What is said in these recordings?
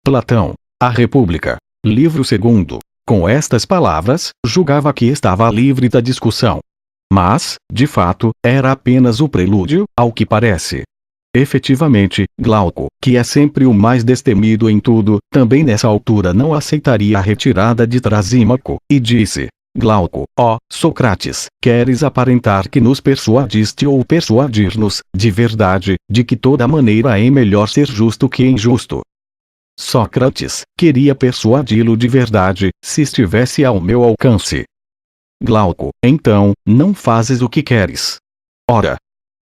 Platão, A República, livro 2º. Com estas palavras, julgava que estava livre da discussão. Mas, de fato, era apenas o prelúdio, ao que parece. Efetivamente, Glauco, que é sempre o mais destemido em tudo, também nessa altura não aceitaria a retirada de Trasímaco, e disse: Glauco, ó Sócrates, queres aparentar que nos persuadiste ou persuadir-nos, de verdade, de que toda maneira é melhor ser justo que injusto? Sócrates, queria persuadi-lo de verdade, se estivesse ao meu alcance. Glauco, então, não fazes o que queres. Ora,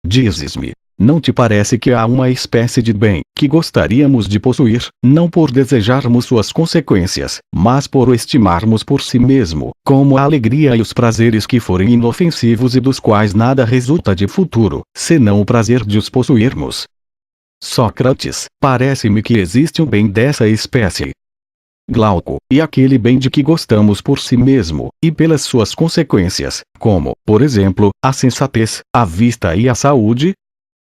dizes-me, não te parece que há uma espécie de bem, que gostaríamos de possuir, não por desejarmos suas consequências, mas por o estimarmos por si mesmo, como a alegria e os prazeres que forem inofensivos e dos quais nada resulta de futuro, senão o prazer de os possuirmos? Sócrates, parece-me que existe um bem dessa espécie. Glauco, e aquele bem de que gostamos por si mesmo, e pelas suas consequências, como, por exemplo, a sensatez, a vista e a saúde?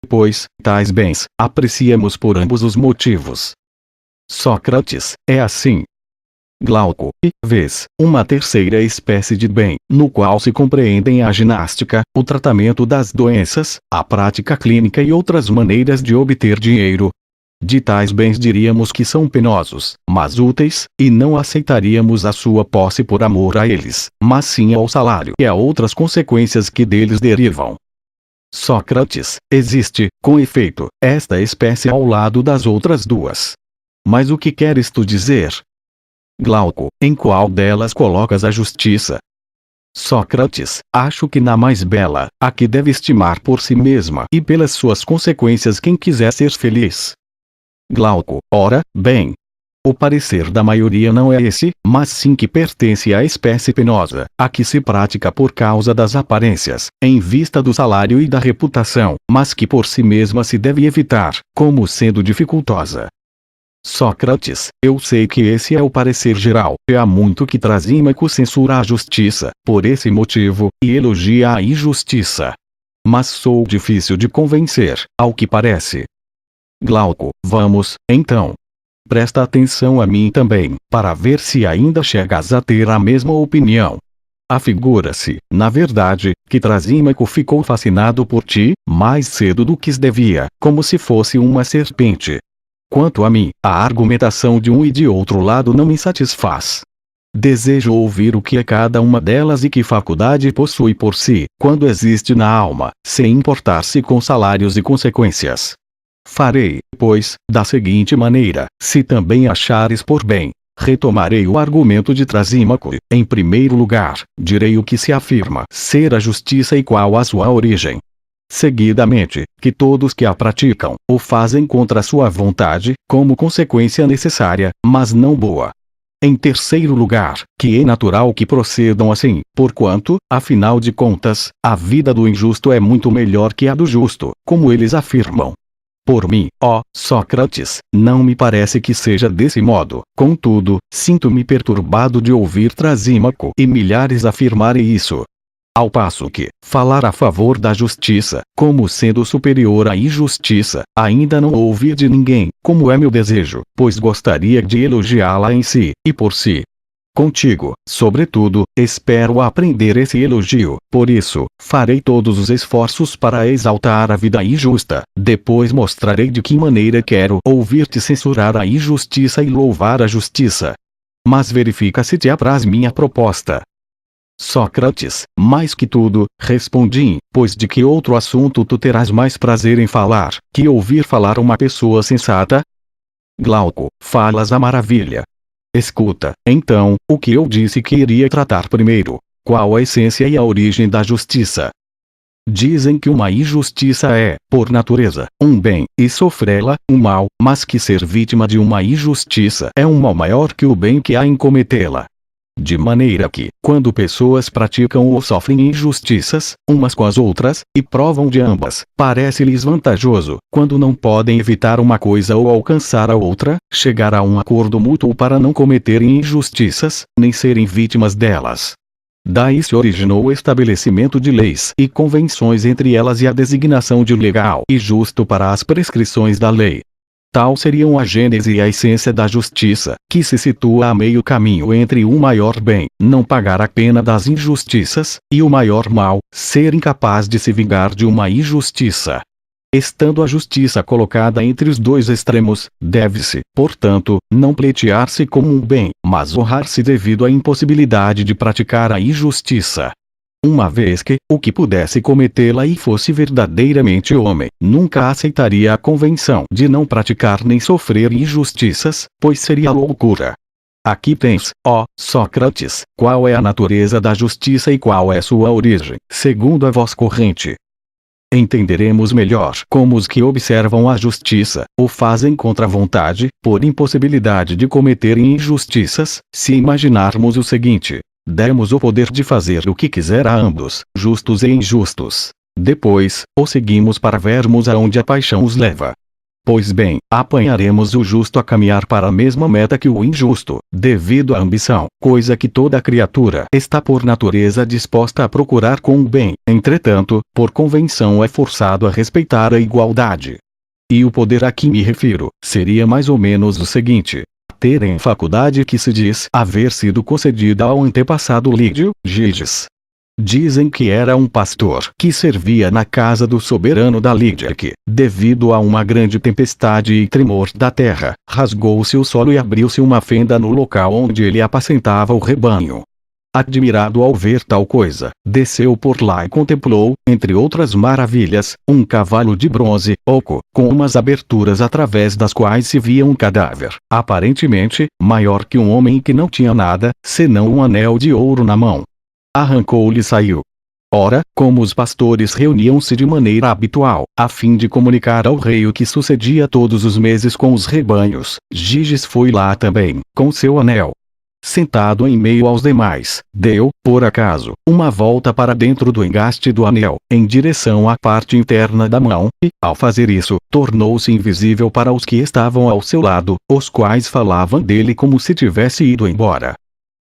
Pois, tais bens, apreciamos por ambos os motivos. Sócrates, é assim. Glauco, e, vês, uma terceira espécie de bem, no qual se compreendem a ginástica, o tratamento das doenças, a prática clínica e outras maneiras de obter dinheiro. De tais bens diríamos que são penosos, mas úteis, e não aceitaríamos a sua posse por amor a eles, mas sim ao salário e a outras consequências que deles derivam. Sócrates, existe, com efeito, esta espécie ao lado das outras duas. Mas o que queres tu dizer? Glauco, em qual delas colocas a justiça? Sócrates, acho que na mais bela, a que deve estimar por si mesma e pelas suas consequências quem quiser ser feliz. Glauco, ora, bem. O parecer da maioria não é esse, mas sim que pertence à espécie penosa, a que se pratica por causa das aparências, em vista do salário e da reputação, mas que por si mesma se deve evitar, como sendo dificultosa. Sócrates, eu sei que esse é o parecer geral, e há muito que Trasímaco censura a justiça, por esse motivo, e elogia a injustiça. Mas sou difícil de convencer, ao que parece. Glauco, vamos, então. Presta atenção a mim também, para ver se ainda chegas a ter a mesma opinião. Afigura-se, na verdade, que Trasímaco ficou fascinado por ti, mais cedo do que devia, como se fosse uma serpente. Quanto a mim, a argumentação de um e de outro lado não me satisfaz. Desejo ouvir o que é cada uma delas e que faculdade possui por si, quando existe na alma, sem importar-se com salários e consequências. Farei, pois, da seguinte maneira, se também achares por bem. Retomarei o argumento de Trasímaco. Em primeiro lugar, direi o que se afirma ser a justiça e qual a sua origem. Seguidamente, que todos que a praticam, o fazem contra sua vontade, como consequência necessária, mas não boa. Em terceiro lugar, que é natural que procedam assim, porquanto, afinal de contas, a vida do injusto é muito melhor que a do justo, como eles afirmam. Por mim, ó Sócrates, não me parece que seja desse modo, contudo, sinto-me perturbado de ouvir Trasímaco e milhares afirmarem isso. Ao passo que, falar a favor da justiça, como sendo superior à injustiça, ainda não ouvi de ninguém, como é meu desejo, pois gostaria de elogiá-la em si, e por si. Contigo, sobretudo, espero aprender esse elogio, por isso, farei todos os esforços para exaltar a vida injusta, depois mostrarei de que maneira quero ouvir-te censurar a injustiça e louvar a justiça. Mas verifica se te apraz minha proposta. Sócrates, mais que tudo, respondi, pois de que outro assunto tu terás mais prazer em falar, que ouvir falar uma pessoa sensata? Glauco, falas a maravilha. Escuta, então, o que eu disse que iria tratar primeiro. Qual a essência e a origem da justiça? Dizem que uma injustiça é, por natureza, um bem, e sofrê-la, um mal, mas que ser vítima de uma injustiça é um mal maior que o bem que há em cometê-la. De maneira que, quando pessoas praticam ou sofrem injustiças, umas com as outras, e provam de ambas, parece-lhes vantajoso, quando não podem evitar uma coisa ou alcançar a outra, chegar a um acordo mútuo para não cometerem injustiças, nem serem vítimas delas. Daí se originou o estabelecimento de leis e convenções entre elas e a designação de legal e justo para as prescrições da lei. Tal seriam a gênese e a essência da justiça, que se situa a meio caminho entre o maior bem, não pagar a pena das injustiças, e o maior mal, ser incapaz de se vingar de uma injustiça. Estando a justiça colocada entre os dois extremos, deve-se, portanto, não pleitear-se como um bem, mas honrar-se devido à impossibilidade de praticar a injustiça. Uma vez que, o que pudesse cometê-la e fosse verdadeiramente homem, nunca aceitaria a convenção de não praticar nem sofrer injustiças, pois seria loucura. Aqui tens, ó Sócrates, qual é a natureza da justiça e qual é sua origem, segundo a voz corrente. Entenderemos melhor como os que observam a justiça, o fazem contra a vontade, por impossibilidade de cometerem injustiças, se imaginarmos o seguinte: demos o poder de fazer o que quiser a ambos, justos e injustos. Depois, o seguimos para vermos aonde a paixão os leva. Pois bem, apanharemos o justo a caminhar para a mesma meta que o injusto, devido à ambição, coisa que toda criatura está por natureza disposta a procurar com o bem, entretanto, por convenção é forçado a respeitar a igualdade. E o poder a que me refiro, seria mais ou menos o seguinte: terem faculdade que se diz haver sido concedida ao antepassado Lídio, Giges. Dizem que era um pastor que servia na casa do soberano da Lídia que, devido a uma grande tempestade e tremor da terra, rasgou-se o solo e abriu-se uma fenda no local onde ele apacentava o rebanho. Admirado ao ver tal coisa, desceu por lá e contemplou, entre outras maravilhas, um cavalo de bronze, oco, com umas aberturas através das quais se via um cadáver, aparentemente, maior que um homem que não tinha nada, senão um anel de ouro na mão. Arrancou-lhe e saiu. Ora, como os pastores reuniam-se de maneira habitual, a fim de comunicar ao rei o que sucedia todos os meses com os rebanhos, Giges foi lá também, com seu anel. Sentado em meio aos demais, deu, por acaso, uma volta para dentro do engaste do anel, em direção à parte interna da mão, e, ao fazer isso, tornou-se invisível para os que estavam ao seu lado, os quais falavam dele como se tivesse ido embora.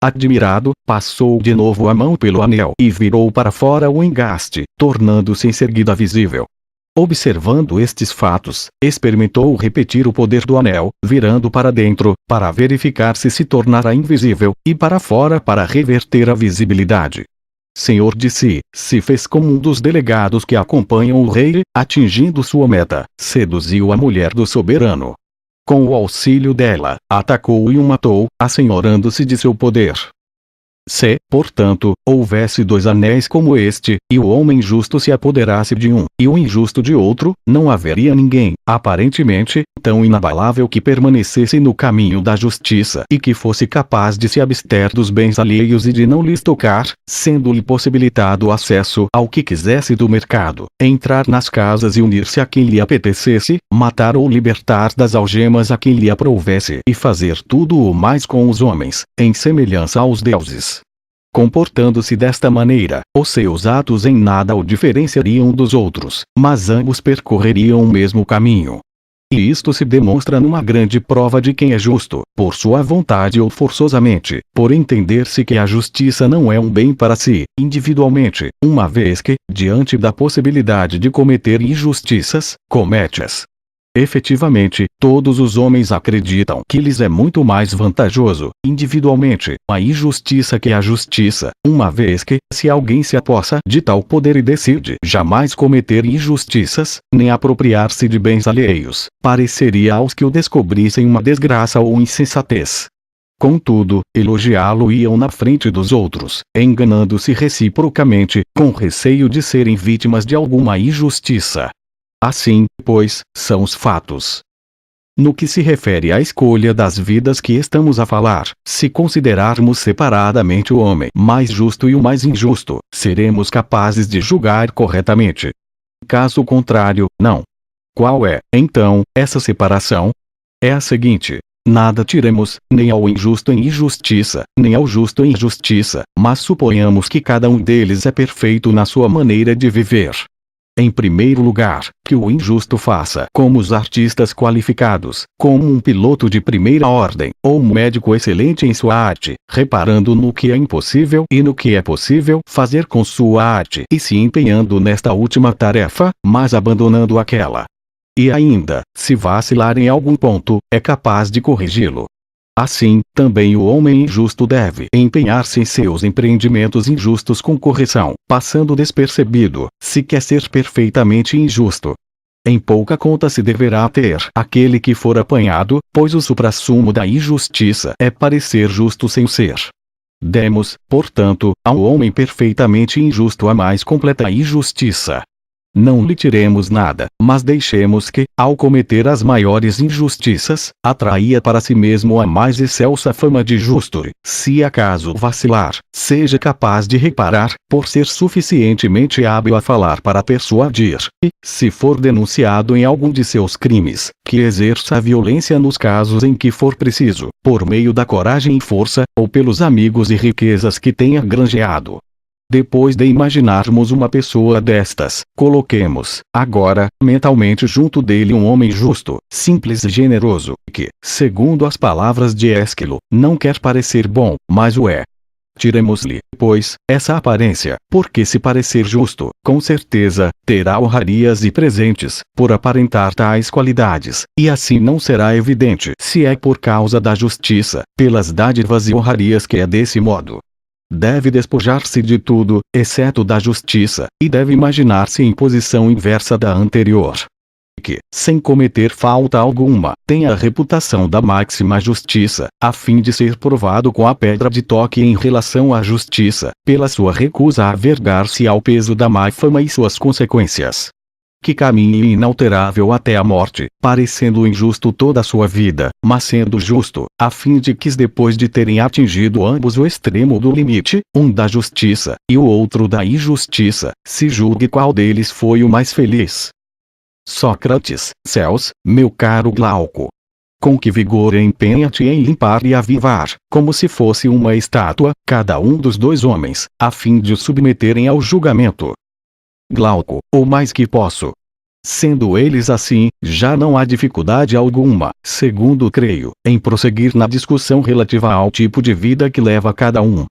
Admirado, passou de novo a mão pelo anel e virou para fora o engaste, tornando-se em seguida visível. Observando estes fatos, experimentou repetir o poder do anel, virando para dentro, para verificar se tornara invisível, e para fora para reverter a visibilidade. Senhor de si, se fez como um dos delegados que acompanham o rei, atingindo sua meta, seduziu a mulher do soberano. Com o auxílio dela, atacou e o matou, assenhorando-se de seu poder. Se, portanto, houvesse dois anéis como este, e o homem justo se apoderasse de um, e o injusto de outro, não haveria ninguém, aparentemente, tão inabalável que permanecesse no caminho da justiça e que fosse capaz de se abster dos bens alheios e de não lhes tocar, sendo-lhe possibilitado o acesso ao que quisesse do mercado, entrar nas casas e unir-se a quem lhe apetecesse, matar ou libertar das algemas a quem lhe aprouvesse e fazer tudo o mais com os homens, em semelhança aos deuses. Comportando-se desta maneira, os seus atos em nada o diferenciariam dos outros, mas ambos percorreriam o mesmo caminho. E isto se demonstra numa grande prova de quem é justo, por sua vontade ou forçosamente, por entender-se que a justiça não é um bem para si, individualmente, uma vez que, diante da possibilidade de cometer injustiças, comete-as. Efetivamente, todos os homens acreditam que lhes é muito mais vantajoso, individualmente, a injustiça que a justiça, uma vez que, se alguém se apossa de tal poder e decide jamais cometer injustiças, nem apropriar-se de bens alheios, pareceria aos que o descobrissem uma desgraça ou insensatez. Contudo, elogiá-lo-iam na frente dos outros, enganando-se reciprocamente, com receio de serem vítimas de alguma injustiça. Assim, pois, são os fatos. No que se refere à escolha das vidas que estamos a falar, se considerarmos separadamente o homem mais justo e o mais injusto, seremos capazes de julgar corretamente. Caso contrário, não. Qual é, então, essa separação? É a seguinte: nada tiremos, nem ao injusto em injustiça, nem ao justo em injustiça, mas suponhamos que cada um deles é perfeito na sua maneira de viver. Em primeiro lugar, que o injusto faça como os artistas qualificados, como um piloto de primeira ordem, ou um médico excelente em sua arte, reparando no que é impossível e no que é possível fazer com sua arte e se empenhando nesta última tarefa, mas abandonando aquela. e ainda, se vacilar em algum ponto, é capaz de corrigi-lo. Assim, também o homem injusto deve empenhar-se em seus empreendimentos injustos com correção, passando despercebido, se quer ser perfeitamente injusto. Em pouca conta se deverá ter aquele que for apanhado, pois o suprassumo da injustiça é parecer justo sem ser. Demos, portanto, ao homem perfeitamente injusto a mais completa injustiça. Não lhe tiremos nada, mas deixemos que, ao cometer as maiores injustiças, atraia para si mesmo a mais excelsa fama de justo e, se acaso vacilar, seja capaz de reparar, por ser suficientemente hábil a falar para persuadir, e, se for denunciado em algum de seus crimes, que exerça a violência nos casos em que for preciso, por meio da coragem e força, ou pelos amigos e riquezas que tenha granjeado. Depois de imaginarmos uma pessoa destas, coloquemos, agora, mentalmente junto dele um homem justo, simples e generoso, que, segundo as palavras de Ésquilo, não quer parecer bom, mas o é. Tiremos-lhe, pois, essa aparência, porque se parecer justo, com certeza, terá honrarias e presentes, por aparentar tais qualidades, e assim não será evidente se é por causa da justiça, pelas dádivas e honrarias que é desse modo. Deve despojar-se de tudo, exceto da justiça, e deve imaginar-se em posição inversa da anterior. Que, sem cometer falta alguma, tenha a reputação da máxima justiça, a fim de ser provado com a pedra de toque em relação à justiça, pela sua recusa a vergar-se ao peso da má fama e suas consequências. Que caminhe inalterável até a morte, parecendo injusto toda a sua vida, mas sendo justo, a fim de que depois de terem atingido ambos o extremo do limite, um da justiça, e o outro da injustiça, se julgue qual deles foi o mais feliz. Sócrates, céus, meu caro Glauco! Com que vigor empenha-te em limpar e avivar, como se fosse uma estátua, cada um dos dois homens, a fim de o submeterem ao julgamento. Glauco, o mais que posso. Sendo eles assim, já não há dificuldade alguma, segundo creio, em prosseguir na discussão relativa ao tipo de vida que leva cada um.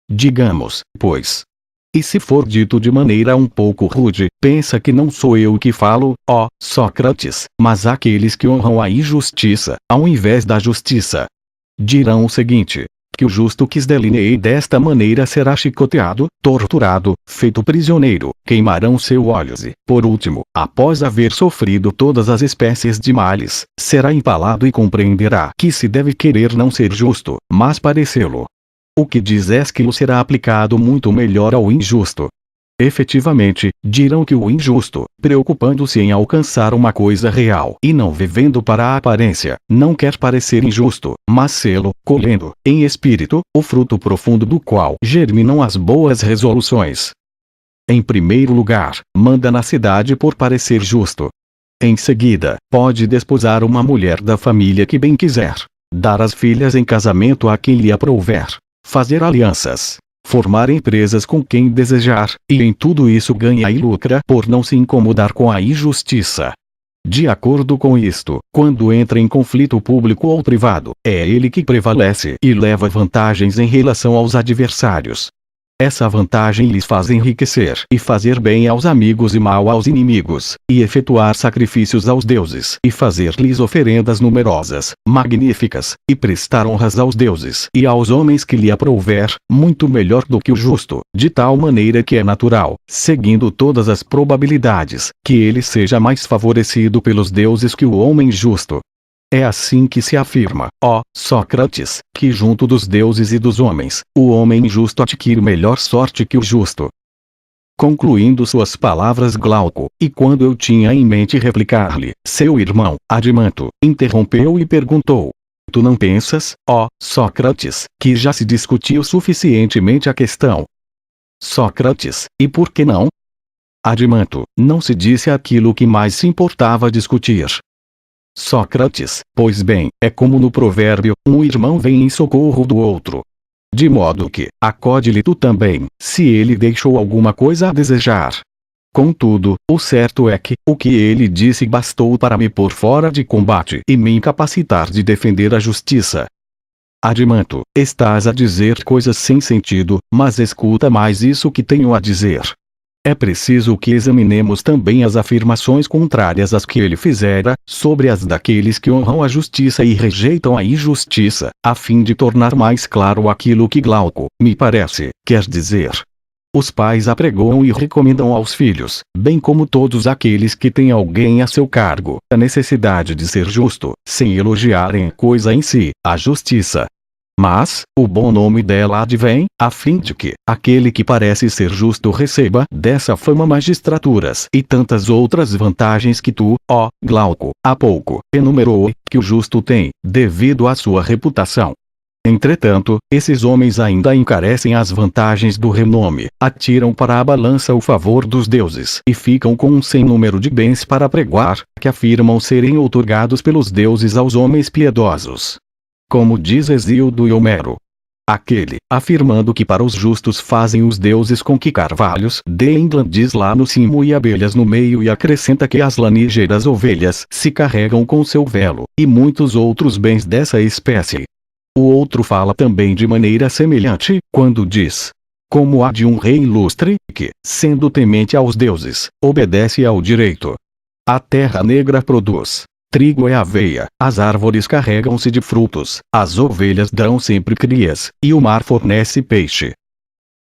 Digamos, pois. E se for dito de maneira um pouco rude, pensa que não sou eu que falo, ó Sócrates, mas aqueles que honram a injustiça, ao invés da justiça. Dirão o seguinte: que o justo que delineei desta maneira será chicoteado, torturado, feito prisioneiro, queimarão seus olhos e, por último, após haver sofrido todas as espécies de males, será empalado e compreenderá que se deve querer não ser justo, mas parecê-lo. O que diz Ésquilo será aplicado muito melhor ao injusto. Efetivamente, dirão que o injusto, preocupando-se em alcançar uma coisa real e não vivendo para a aparência, não quer parecer injusto, mas sê-lo, colhendo, em espírito, o fruto profundo do qual germinam as boas resoluções. Em primeiro lugar, manda na cidade por parecer justo. Em seguida, pode desposar uma mulher da família que bem quiser, dar as filhas em casamento a quem lhe aprouver, fazer alianças, formar empresas com quem desejar, e em tudo isso ganha e lucra por não se incomodar com a injustiça. De acordo com isto, quando entra em conflito público ou privado, é ele que prevalece e leva vantagens em relação aos adversários. Essa vantagem lhes faz enriquecer e fazer bem aos amigos e mal aos inimigos, e efetuar sacrifícios aos deuses e fazer-lhes oferendas numerosas, magníficas, e prestar honras aos deuses e aos homens que lhe aprouver, muito melhor do que o justo, de tal maneira que é natural, seguindo todas as probabilidades, que ele seja mais favorecido pelos deuses que o homem justo. É assim que se afirma, ó Sócrates, que junto dos deuses e dos homens, o homem injusto adquire melhor sorte que o justo. Concluindo suas palavras Glauco, e quando eu tinha em mente replicar-lhe, seu irmão, Adimanto, interrompeu e perguntou: tu não pensas, ó Sócrates, que já se discutiu suficientemente a questão? Sócrates, e por que não? Adimanto, não se disse aquilo que mais se importava discutir. Sócrates, pois bem, é como no provérbio, um irmão vem em socorro do outro. De modo que, acode-lhe tu também, se ele deixou alguma coisa a desejar. Contudo, o certo é que, o que ele disse bastou para me pôr fora de combate e me incapacitar de defender a justiça. Adimanto, estás a dizer coisas sem sentido, mas escuta mais isso que tenho a dizer. É preciso que examinemos também as afirmações contrárias às que ele fizera, sobre as daqueles que honram a justiça e rejeitam a injustiça, a fim de tornar mais claro aquilo que Glauco, me parece, quer dizer. Os pais apregoam e recomendam aos filhos, bem como todos aqueles que têm alguém a seu cargo, a necessidade de ser justo, sem elogiarem a coisa em si, a justiça. Mas, o bom nome dela advém, a fim de que, aquele que parece ser justo receba dessa fama magistraturas e tantas outras vantagens que tu, ó, Glauco, há pouco, enumerou, que o justo tem, devido à sua reputação. Entretanto, esses homens ainda encarecem as vantagens do renome, atiram para a balança o favor dos deuses e ficam com um sem número de bens para pregoar, que afirmam serem outorgados pelos deuses aos homens piedosos. Como diz Hesíodo e Homero. Aquele, afirmando que para os justos fazem os deuses com que carvalhos de England diz lá no cimo e abelhas no meio e acrescenta que as lanigeiras ovelhas se carregam com seu velo, e muitos outros bens dessa espécie. O outro fala também de maneira semelhante, quando diz: como há de um rei ilustre, que, sendo temente aos deuses, obedece ao direito. A terra negra produz trigo e aveia, as árvores carregam-se de frutos, as ovelhas dão sempre crias, e o mar fornece peixe.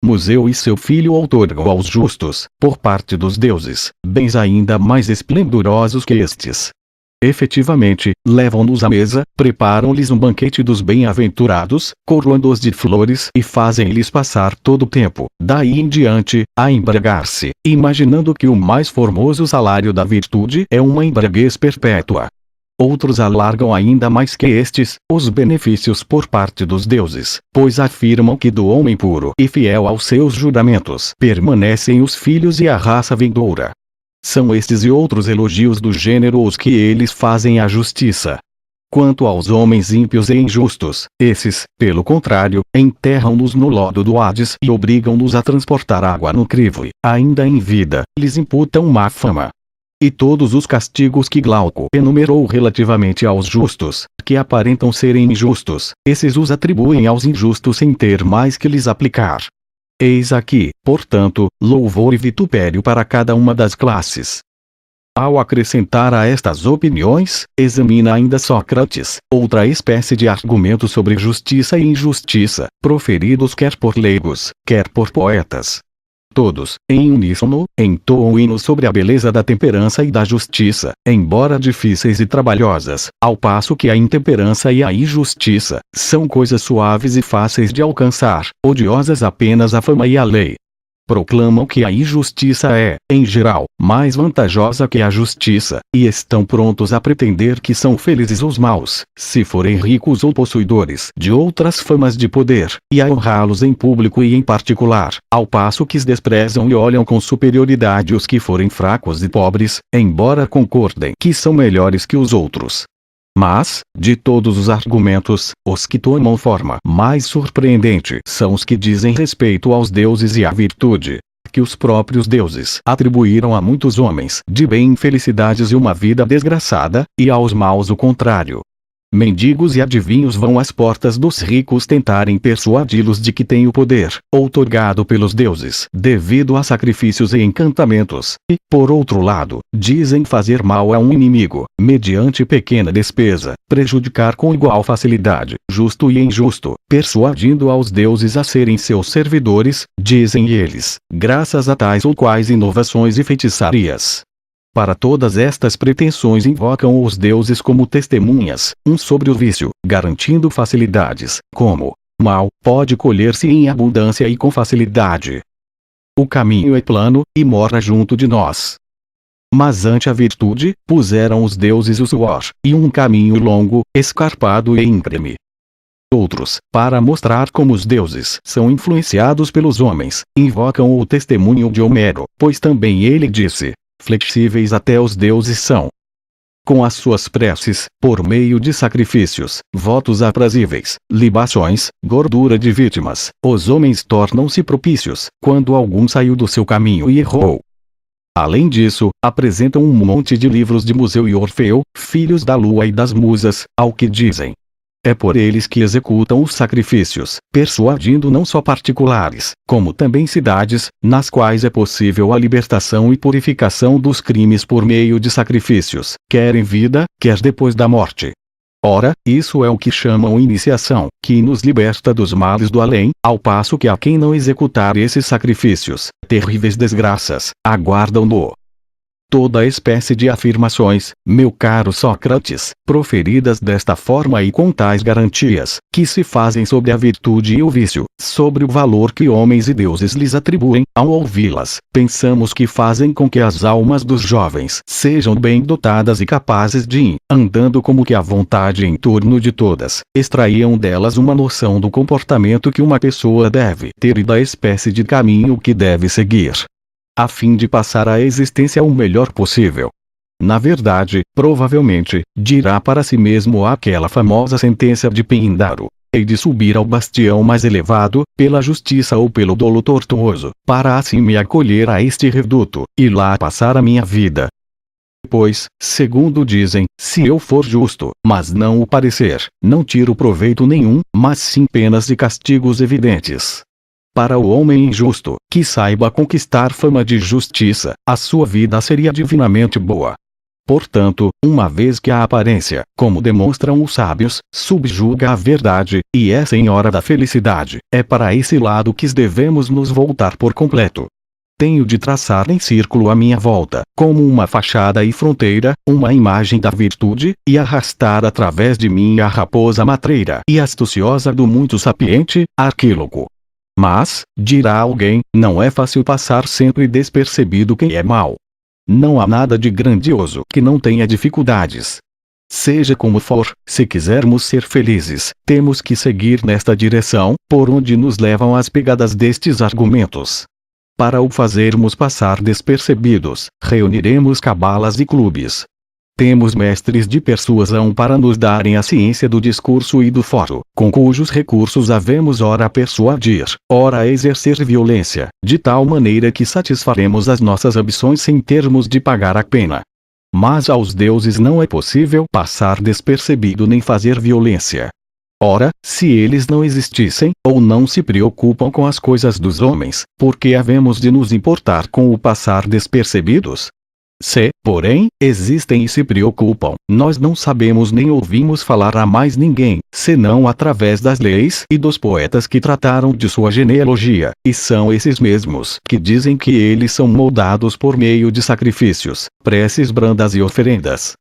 Museu e seu filho outorgam aos justos, por parte dos deuses, bens ainda mais esplendorosos que estes. Efetivamente, levam-nos à mesa, preparam-lhes um banquete dos bem-aventurados, coroando-os de flores e fazem-lhes passar todo o tempo, daí em diante, a embriagar-se, imaginando que o mais formoso salário da virtude é uma embriaguez perpétua. Outros alargam ainda mais que estes, os benefícios por parte dos deuses, pois afirmam que do homem puro e fiel aos seus juramentos permanecem os filhos e a raça vindoura. São estes e outros elogios do gênero os que eles fazem à justiça. Quanto aos homens ímpios e injustos, esses, pelo contrário, enterram-nos no lodo do Hades e obrigam-nos a transportar água no crivo e, ainda em vida, lhes imputam má fama. E todos os castigos que Glauco enumerou relativamente aos justos, que aparentam serem injustos, esses os atribuem aos injustos sem ter mais que lhes aplicar. Eis aqui, portanto, louvor e vitupério para cada uma das classes. Ao acrescentar a estas opiniões, examina ainda Sócrates, outra espécie de argumento sobre justiça e injustiça, proferidos quer por leigos, quer por poetas. Todos, em uníssono, entoam hinos sobre a beleza da temperança e da justiça, embora difíceis e trabalhosas, ao passo que a intemperança e a injustiça são coisas suaves e fáceis de alcançar, odiosas apenas à fama e à lei. Proclamam que a injustiça é, em geral, mais vantajosa que a justiça, e estão prontos a pretender que são felizes os maus, se forem ricos ou possuidores de outras famas de poder, e a honrá-los em público e em particular, ao passo que desprezam e olham com superioridade os que forem fracos e pobres, embora concordem que são melhores que os outros. Mas, de todos os argumentos, os que tomam forma mais surpreendente são os que dizem respeito aos deuses e à virtude, que os próprios deuses atribuíram a muitos homens de bem felicidades e uma vida desgraçada, e aos maus o contrário. Mendigos e adivinhos vão às portas dos ricos tentarem persuadi-los de que têm o poder, outorgado pelos deuses, devido a sacrifícios e encantamentos, e, por outro lado, dizem fazer mal a um inimigo, mediante pequena despesa, prejudicar com igual facilidade, justo e injusto, persuadindo aos deuses a serem seus servidores, dizem eles, graças a tais ou quais inovações e feitiçarias. Para todas estas pretensões invocam os deuses como testemunhas, uns sobre o vício, garantindo facilidades, como mal pode colher-se em abundância e com facilidade. O caminho é plano, e mora junto de nós. Mas ante a virtude, puseram os deuses o suor, e um caminho longo, escarpado e íngreme. Outros, para mostrar como os deuses são influenciados pelos homens, invocam o testemunho de Homero, pois também ele disse: flexíveis até os deuses são. Com as suas preces, por meio de sacrifícios, votos aprazíveis, libações, gordura de vítimas, os homens tornam-se propícios, quando algum saiu do seu caminho e errou. Além disso, apresentam um monte de livros de Museu e Orfeu, filhos da lua e das musas, ao que dizem: É por eles que executam os sacrifícios, persuadindo não só particulares, como também cidades, nas quais é possível a libertação e purificação dos crimes por meio de sacrifícios, quer em vida, quer depois da morte. Ora, isso é o que chamam iniciação, que nos liberta dos males do além, ao passo que a quem não executar esses sacrifícios, terríveis desgraças, aguardam-no. Toda espécie de afirmações, meu caro Sócrates, proferidas desta forma e com tais garantias, que se fazem sobre a virtude e o vício, sobre o valor que homens e deuses lhes atribuem, ao ouvi-las, pensamos que fazem com que as almas dos jovens sejam bem dotadas e capazes de ir, andando como que à vontade em torno de todas, extraiam delas uma noção do comportamento que uma pessoa deve ter e da espécie de caminho que deve seguir, a fim de passar a existência o melhor possível. Na verdade, provavelmente, dirá para si mesmo aquela famosa sentença de Pindaro: hei de subir ao bastião mais elevado, pela justiça ou pelo dolo tortuoso, para assim me acolher a este reduto, e lá passar a minha vida. Pois, segundo dizem, se eu for justo, mas não o parecer, não tiro proveito nenhum, mas sim penas e castigos evidentes. Para o homem injusto, que saiba conquistar fama de justiça, a sua vida seria divinamente boa. Portanto, uma vez que a aparência, como demonstram os sábios, subjuga a verdade, e é senhora da felicidade, é para esse lado que devemos nos voltar por completo. Tenho de traçar em círculo à minha volta, como uma fachada e fronteira, uma imagem da virtude, e arrastar através de mim a raposa matreira e astuciosa do muito sapiente Arquíloco. Mas, dirá alguém, não é fácil passar sempre despercebido quem é mau. Não há nada de grandioso que não tenha dificuldades. Seja como for, se quisermos ser felizes, temos que seguir nesta direção, por onde nos levam as pegadas destes argumentos. Para o fazermos passar despercebidos, reuniremos cabalas e clubes. Temos mestres de persuasão para nos darem a ciência do discurso e do foro, com cujos recursos havemos ora persuadir, ora exercer violência, de tal maneira que satisfaremos as nossas ambições sem termos de pagar a pena. Mas aos deuses não é possível passar despercebido nem fazer violência. Ora, se eles não existissem, ou não se preocupam com as coisas dos homens, por que havemos de nos importar com o passar despercebidos? Se, porém, existem e se preocupam, nós não sabemos nem ouvimos falar a mais ninguém, senão através das leis e dos poetas que trataram de sua genealogia, e são esses mesmos que dizem que eles são moldados por meio de sacrifícios, preces brandas e oferendas.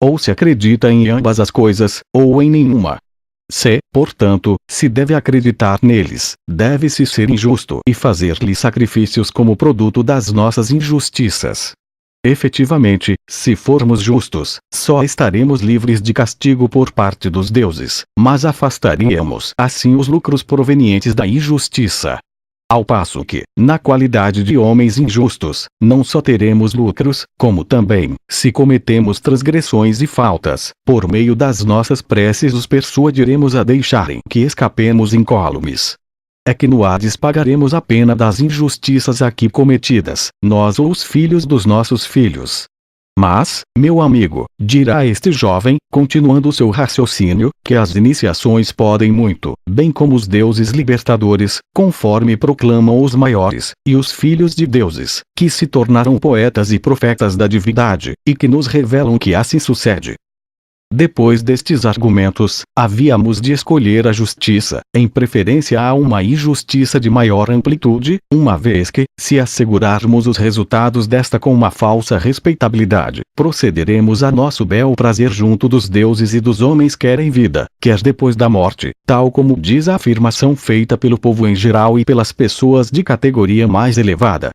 Ou se acredita em ambas as coisas, ou em nenhuma. Se, portanto, se deve acreditar neles, deve-se ser injusto e fazer-lhes sacrifícios como produto das nossas injustiças. Efetivamente, se formos justos, só estaremos livres de castigo por parte dos deuses, mas afastaríamos assim os lucros provenientes da injustiça. Ao passo que, na qualidade de homens injustos, não só teremos lucros, como também, se cometemos transgressões e faltas, por meio das nossas preces os persuadiremos a deixarem que escapemos incólumes. É que no Hades pagaremos a pena das injustiças aqui cometidas, nós ou os filhos dos nossos filhos. Mas, meu amigo, dirá este jovem, continuando seu raciocínio, que as iniciações podem muito, bem como os deuses libertadores, conforme proclamam os maiores, e os filhos de deuses, que se tornaram poetas e profetas da divindade, e que nos revelam que assim sucede. Depois destes argumentos, havíamos de escolher a justiça, em preferência a uma injustiça de maior amplitude, uma vez que, se assegurarmos os resultados desta com uma falsa respeitabilidade, procederemos a nosso bel prazer junto dos deuses e dos homens quer em vida, quer depois da morte, tal como diz a afirmação feita pelo povo em geral e pelas pessoas de categoria mais elevada.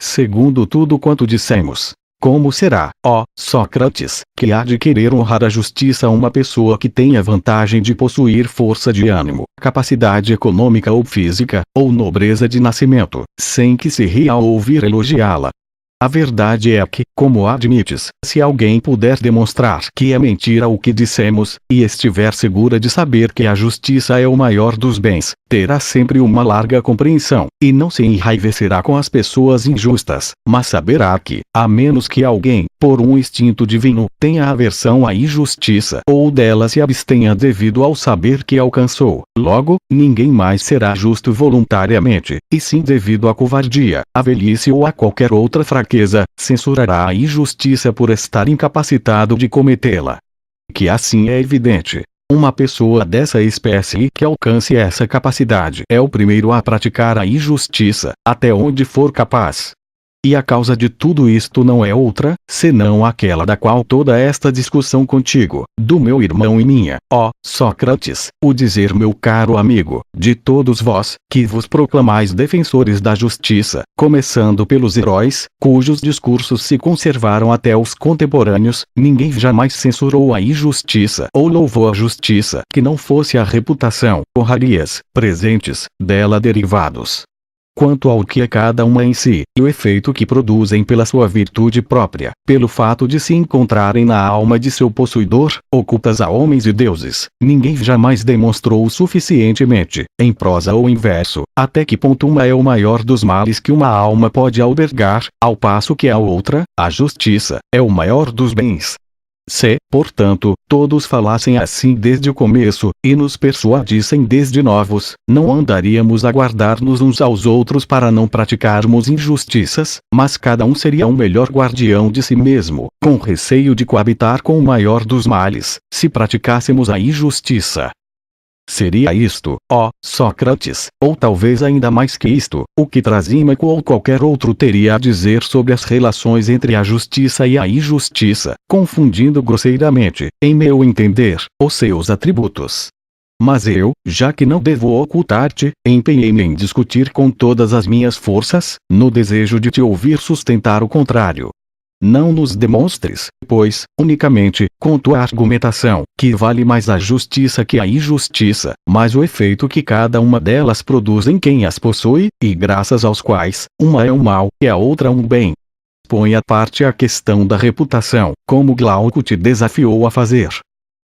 Segundo tudo quanto dissemos, como será, ó Sócrates, que há de querer honrar a justiça uma pessoa que tem a vantagem de possuir força de ânimo, capacidade econômica ou física, ou nobreza de nascimento, sem que se ria ao ouvir elogiá-la? A verdade é que, como admites, se alguém puder demonstrar que é mentira o que dissemos, e estiver segura de saber que a justiça é o maior dos bens, terá sempre uma larga compreensão, e não se enraivecerá com as pessoas injustas, mas saberá que, a menos que alguém, por um instinto divino, tenha aversão à injustiça ou dela se abstenha devido ao saber que alcançou, logo, ninguém mais será justo voluntariamente, e sim devido à covardia, à velhice ou a qualquer outra fraqueza, censurará a injustiça por estar incapacitado de cometê-la. Que assim é evidente. Uma pessoa dessa espécie que alcance essa capacidade é o primeiro a praticar a injustiça, até onde for capaz. E a causa de tudo isto não é outra, senão aquela da qual toda esta discussão contigo, do meu irmão e minha, ó Sócrates, o dizer meu caro amigo, de todos vós, que vos proclamais defensores da justiça, começando pelos heróis, cujos discursos se conservaram até os contemporâneos, ninguém jamais censurou a injustiça ou louvou a justiça que não fosse a reputação, honrarias, presentes, dela derivados. Quanto ao que é cada uma em si, e o efeito que produzem pela sua virtude própria, pelo fato de se encontrarem na alma de seu possuidor, ocultas a homens e deuses, ninguém jamais demonstrou suficientemente, em prosa ou em verso, até que ponto uma é o maior dos males que uma alma pode albergar, ao passo que a outra, a justiça, é o maior dos bens. Se, portanto, todos falassem assim desde o começo, e nos persuadissem desde novos, não andaríamos a guardar-nos uns aos outros para não praticarmos injustiças, mas cada um seria um melhor guardião de si mesmo, com receio de coabitar com o maior dos males, se praticássemos a injustiça. Seria isto, ó Sócrates, ou talvez ainda mais que isto, o que Trasímaco ou qualquer outro teria a dizer sobre as relações entre a justiça e a injustiça, confundindo grosseiramente, em meu entender, os seus atributos. Mas eu, já que não devo ocultar-te, empenhei-me em discutir com todas as minhas forças, no desejo de te ouvir sustentar o contrário. Não nos demonstres, pois, unicamente, com tua argumentação, que vale mais a justiça que a injustiça, mas o efeito que cada uma delas produz em quem as possui, e graças aos quais, uma é um mal, e a outra um bem. Põe à parte a questão da reputação, como Glauco te desafiou a fazer.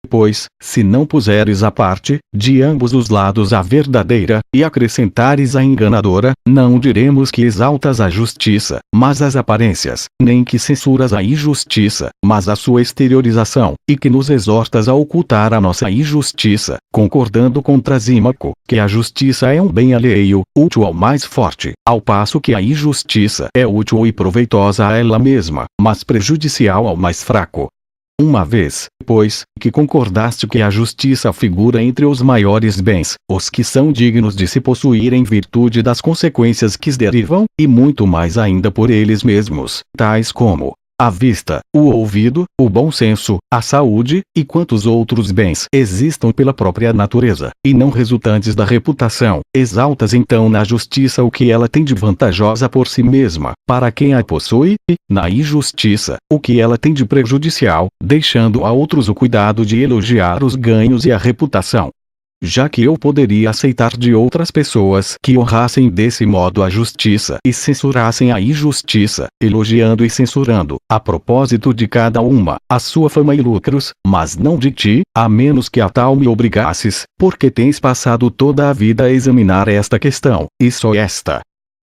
Pois, se não puseres à parte, de ambos os lados a verdadeira, e acrescentares a enganadora, não diremos que exaltas a justiça, mas as aparências, nem que censuras a injustiça, mas a sua exteriorização, e que nos exortas a ocultar a nossa injustiça, concordando com Trasímaco, que a justiça é um bem alheio, útil ao mais forte, ao passo que a injustiça é útil e proveitosa a ela mesma, mas prejudicial ao mais fraco. Uma vez, pois, que concordaste que a justiça figura entre os maiores bens, os que são dignos de se possuir em virtude das consequências que derivam, e muito mais ainda por eles mesmos, tais como a vista, o ouvido, o bom senso, a saúde, e quantos outros bens existam pela própria natureza, e não resultantes da reputação, exaltas então na justiça o que ela tem de vantajosa por si mesma, para quem a possui, e, na injustiça, o que ela tem de prejudicial, deixando a outros o cuidado de elogiar os ganhos e a reputação. Já que eu poderia aceitar de outras pessoas que honrassem desse modo a justiça e censurassem a injustiça, elogiando e censurando, a propósito de cada uma, a sua fama e lucros, mas não de ti, a menos que a tal me obrigasses, porque tens passado toda a vida a examinar esta questão, e só esta.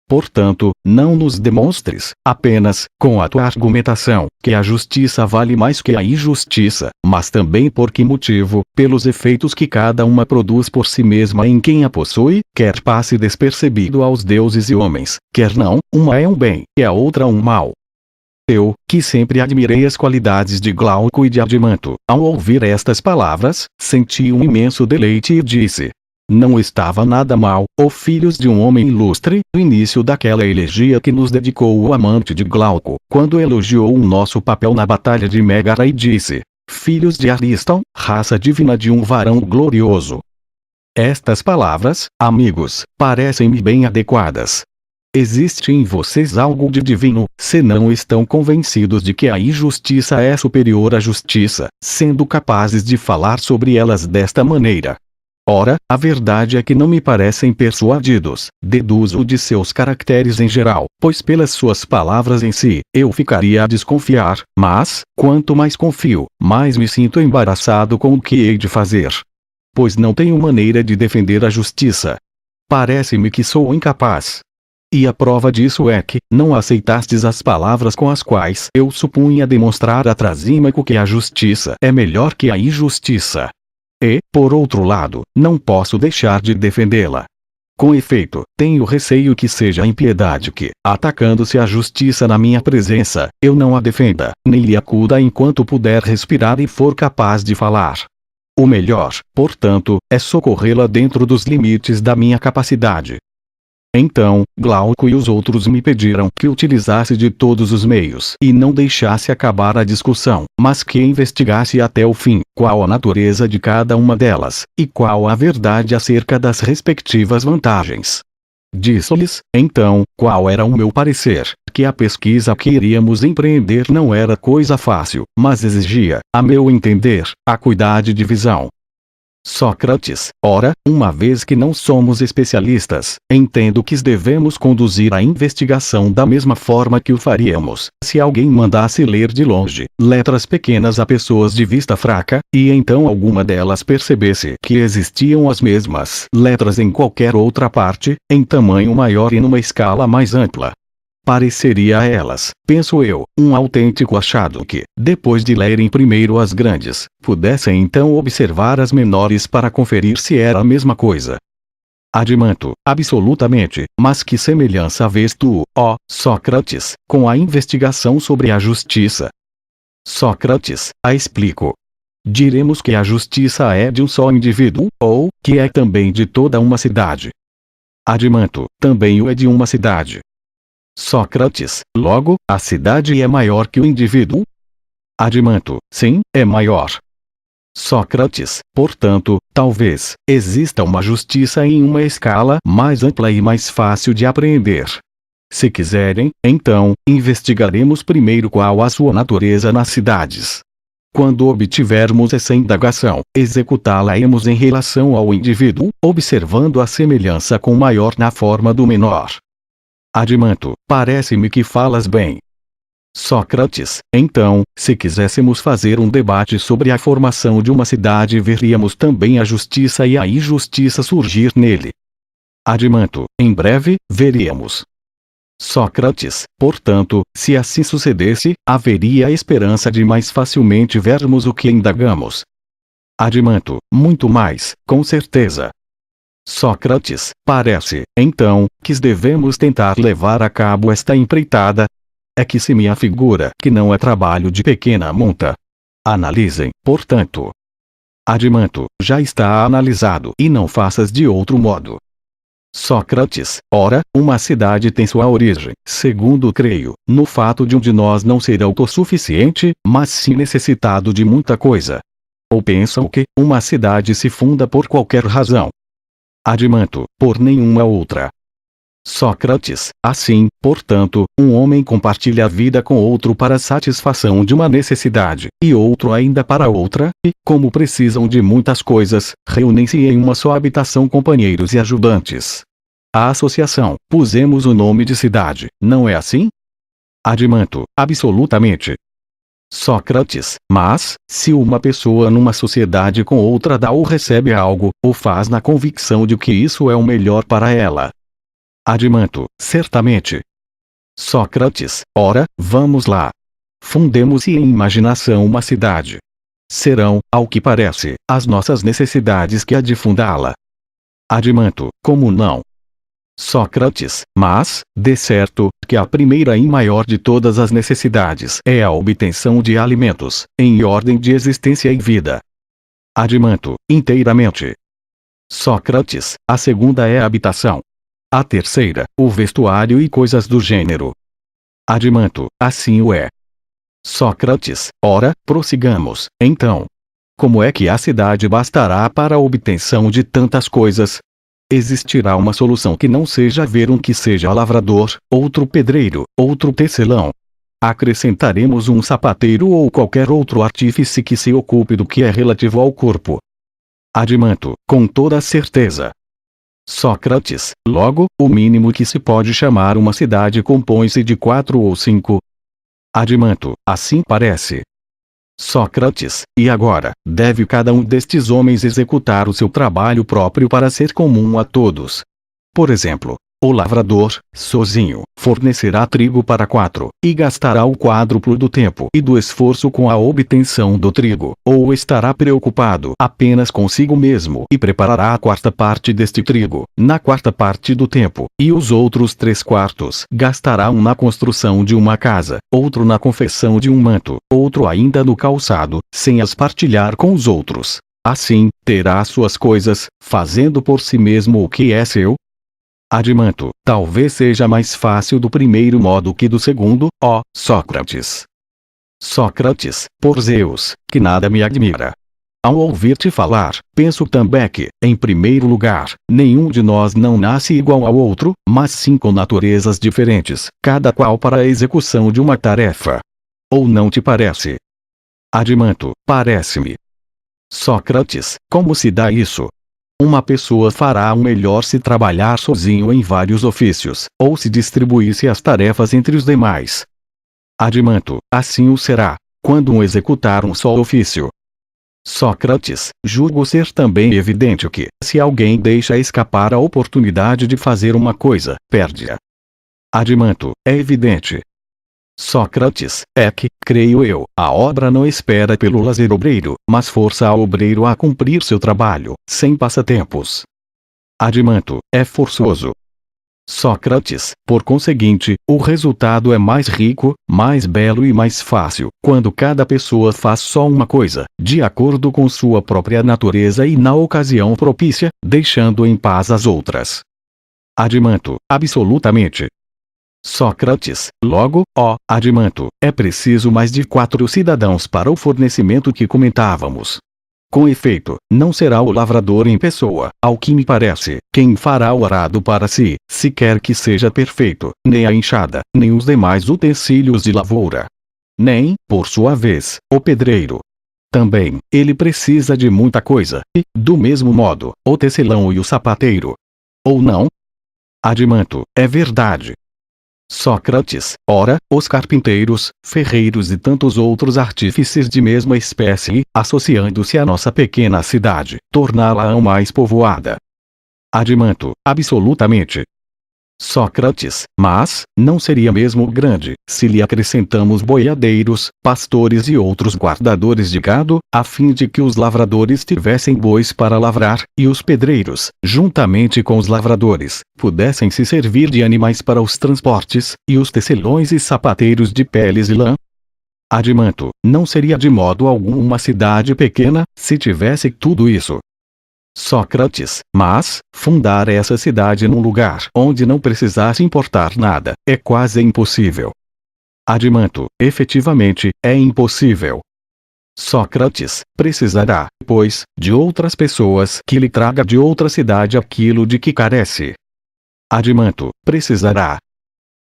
Portanto, não nos demonstres, apenas, com a tua argumentação, que a justiça vale mais que a injustiça, mas também por que motivo, pelos efeitos que cada uma produz por si mesma em quem a possui, quer passe despercebido aos deuses e homens, quer não, uma é um bem, e a outra um mal. Eu, que sempre admirei as qualidades de Glauco e de Adimanto, ao ouvir estas palavras, senti um imenso deleite e disse: não estava nada mal, ó filhos de um homem ilustre, no início daquela elegia que nos dedicou o amante de Glauco, quando elogiou o nosso papel na batalha de Mégara e disse: filhos de Ariston, raça divina de um varão glorioso. Estas palavras, amigos, parecem-me bem adequadas. Existe em vocês algo de divino, se não estão convencidos de que a injustiça é superior à justiça, sendo capazes de falar sobre elas desta maneira. Ora, a verdade é que não me parecem persuadidos, deduzo de seus caracteres em geral, pois pelas suas palavras em si, eu ficaria a desconfiar, mas, quanto mais confio, mais me sinto embaraçado com o que hei de fazer. Pois não tenho maneira de defender a justiça. Parece-me que sou incapaz. E a prova disso é que, não aceitastes as palavras com as quais eu supunha demonstrar a Trasímaco que a justiça é melhor que a injustiça. E, por outro lado, não posso deixar de defendê-la. Com efeito, tenho receio que seja a impiedade que, atacando-se a justiça na minha presença, eu não a defenda, nem lhe acuda enquanto puder respirar e for capaz de falar. O melhor, portanto, é socorrê-la dentro dos limites da minha capacidade. Então, Glauco e os outros me pediram que utilizasse de todos os meios e não deixasse acabar a discussão, mas que investigasse até o fim qual a natureza de cada uma delas, e qual a verdade acerca das respectivas vantagens. Disse-lhes, então, qual era o meu parecer, que a pesquisa que iríamos empreender não era coisa fácil, mas exigia, a meu entender, acuidade de visão. Sócrates, ora, uma vez que não somos especialistas, entendo que devemos conduzir a investigação da mesma forma que o faríamos, se alguém mandasse ler de longe, letras pequenas a pessoas de vista fraca, e então alguma delas percebesse que existiam as mesmas letras em qualquer outra parte, em tamanho maior e numa escala mais ampla. Pareceria a elas, penso eu, um autêntico achado que, depois de lerem primeiro as grandes, pudessem então observar as menores para conferir se era a mesma coisa. Adimento, absolutamente, mas que semelhança vês tu, ó Sócrates, com a investigação sobre a justiça? Sócrates, a explico. Diremos que a justiça é de um só indivíduo, ou que é também de toda uma cidade. Adimento, também o é de uma cidade. Sócrates, logo, a cidade é maior que o indivíduo? Adimento, sim, é maior. Sócrates, portanto, talvez, exista uma justiça em uma escala mais ampla e mais fácil de apreender. Se quiserem, então, investigaremos primeiro qual a sua natureza nas cidades. Quando obtivermos essa indagação, executá-la-emos em relação ao indivíduo, observando a semelhança com o maior na forma do menor. Adimento, parece-me que falas bem. Sócrates, então, se quiséssemos fazer um debate sobre a formação de uma cidade, veríamos também a justiça e a injustiça surgir nele. Adimento, em breve, veríamos. Sócrates, portanto, se assim sucedesse, haveria a esperança de mais facilmente vermos o que indagamos. Adimento, muito mais, com certeza. Sócrates, parece, então, que devemos tentar levar a cabo esta empreitada. É que se me afigura que não é trabalho de pequena monta. Analisem, portanto. Adimento, já está analisado e não faças de outro modo. Sócrates, ora, uma cidade tem sua origem, segundo creio, no fato de um de nós não ser autossuficiente, mas sim necessitado de muita coisa. Ou pensam que uma cidade se funda por qualquer razão? Adimento, por nenhuma outra. Sócrates, assim, portanto, um homem compartilha a vida com outro para a satisfação de uma necessidade, e outro ainda para outra, e, como precisam de muitas coisas, reúnem-se em uma só habitação companheiros e ajudantes. A associação, pusemos o nome de cidade, não é assim? Adimento, absolutamente. Sócrates, mas, se uma pessoa numa sociedade com outra dá ou recebe algo, ou faz na convicção de que isso é o melhor para ela. Adimento, certamente. Sócrates, ora, vamos lá. Fundemos em imaginação uma cidade. Serão, ao que parece, as nossas necessidades que há de fundá-la. Adimento, como não? Sócrates, mas, de certo, que a primeira e maior de todas as necessidades é a obtenção de alimentos, em ordem de existência e vida. Adimento, inteiramente. Sócrates, a segunda é a habitação. A terceira, o vestuário e coisas do gênero. Adimento, assim o é. Sócrates, ora, prossigamos, então. Como é que a cidade bastará para a obtenção de tantas coisas? Existirá uma solução que não seja haver um que seja lavrador, outro pedreiro, outro tecelão. Acrescentaremos um sapateiro ou qualquer outro artífice que se ocupe do que é relativo ao corpo. Adimanto, com toda certeza. Sócrates, logo, o mínimo que se pode chamar uma cidade compõe-se de 4 ou 5. Adimanto, assim parece. Sócrates, e agora, deve cada um destes homens executar o seu trabalho próprio para ser comum a todos. Por exemplo, o lavrador, sozinho, fornecerá trigo para 4, e gastará o quádruplo do tempo e do esforço com a obtenção do trigo, ou estará preocupado apenas consigo mesmo e preparará a 4ª parte deste trigo, na 4ª parte do tempo, e os outros 3/4 gastará um na construção de uma casa, outro na confecção de um manto, outro ainda no calçado, sem as partilhar com os outros. Assim, terá suas coisas, fazendo por si mesmo o que é seu. Adimanto, talvez seja mais fácil do primeiro modo que do segundo, ó Sócrates. Sócrates, por Zeus, que nada me admira. Ao ouvir-te falar, penso também que, em primeiro lugar, nenhum de nós não nasce igual ao outro, mas sim com naturezas diferentes, cada qual para a execução de uma tarefa. Ou não te parece? Adimanto, parece-me. Sócrates, como se dá isso? Uma pessoa fará o melhor se trabalhar sozinho em vários ofícios, ou se distribuir-se as tarefas entre os demais. Adimanto, assim o será, quando um executar um só ofício. Sócrates, julgo ser também evidente que, se alguém deixa escapar a oportunidade de fazer uma coisa, perde-a. Adimanto, é evidente. Sócrates, é que, creio eu, a obra não espera pelo lazer obreiro, mas força ao obreiro a cumprir seu trabalho, sem passatempos. Adimanto, é forçoso. Sócrates, por conseguinte, o resultado é mais rico, mais belo e mais fácil, quando cada pessoa faz só uma coisa, de acordo com sua própria natureza e na ocasião propícia, deixando em paz as outras. Adimanto, absolutamente. Sócrates, logo, ó, adimanto, é preciso mais de 4 cidadãos para o fornecimento que comentávamos. Com efeito, não será o lavrador em pessoa, ao que me parece, quem fará o arado para si, se quer que seja perfeito, nem a enxada, nem os demais utensílios de lavoura. Nem, por sua vez, o pedreiro. Também, ele precisa de muita coisa, e, do mesmo modo, o tecelão e o sapateiro. Ou não? Adimanto, é verdade. Sócrates, ora, os carpinteiros, ferreiros e tantos outros artífices de mesma espécie, associando-se à nossa pequena cidade, torná-la mais povoada. Adimanto, absolutamente. Sócrates, mas, não seria mesmo grande, se lhe acrescentamos boiadeiros, pastores e outros guardadores de gado, a fim de que os lavradores tivessem bois para lavrar, e os pedreiros, juntamente com os lavradores, pudessem se servir de animais para os transportes, e os tecelões e sapateiros de peles e lã? Adimanto, não seria de modo algum uma cidade pequena, se tivesse tudo isso. Sócrates, mas, fundar essa cidade num lugar onde não precisasse importar nada, é quase impossível. Adimanto, efetivamente, é impossível. Sócrates, precisará, pois, de outras pessoas que lhe traga de outra cidade aquilo de que carece. Adimanto, precisará.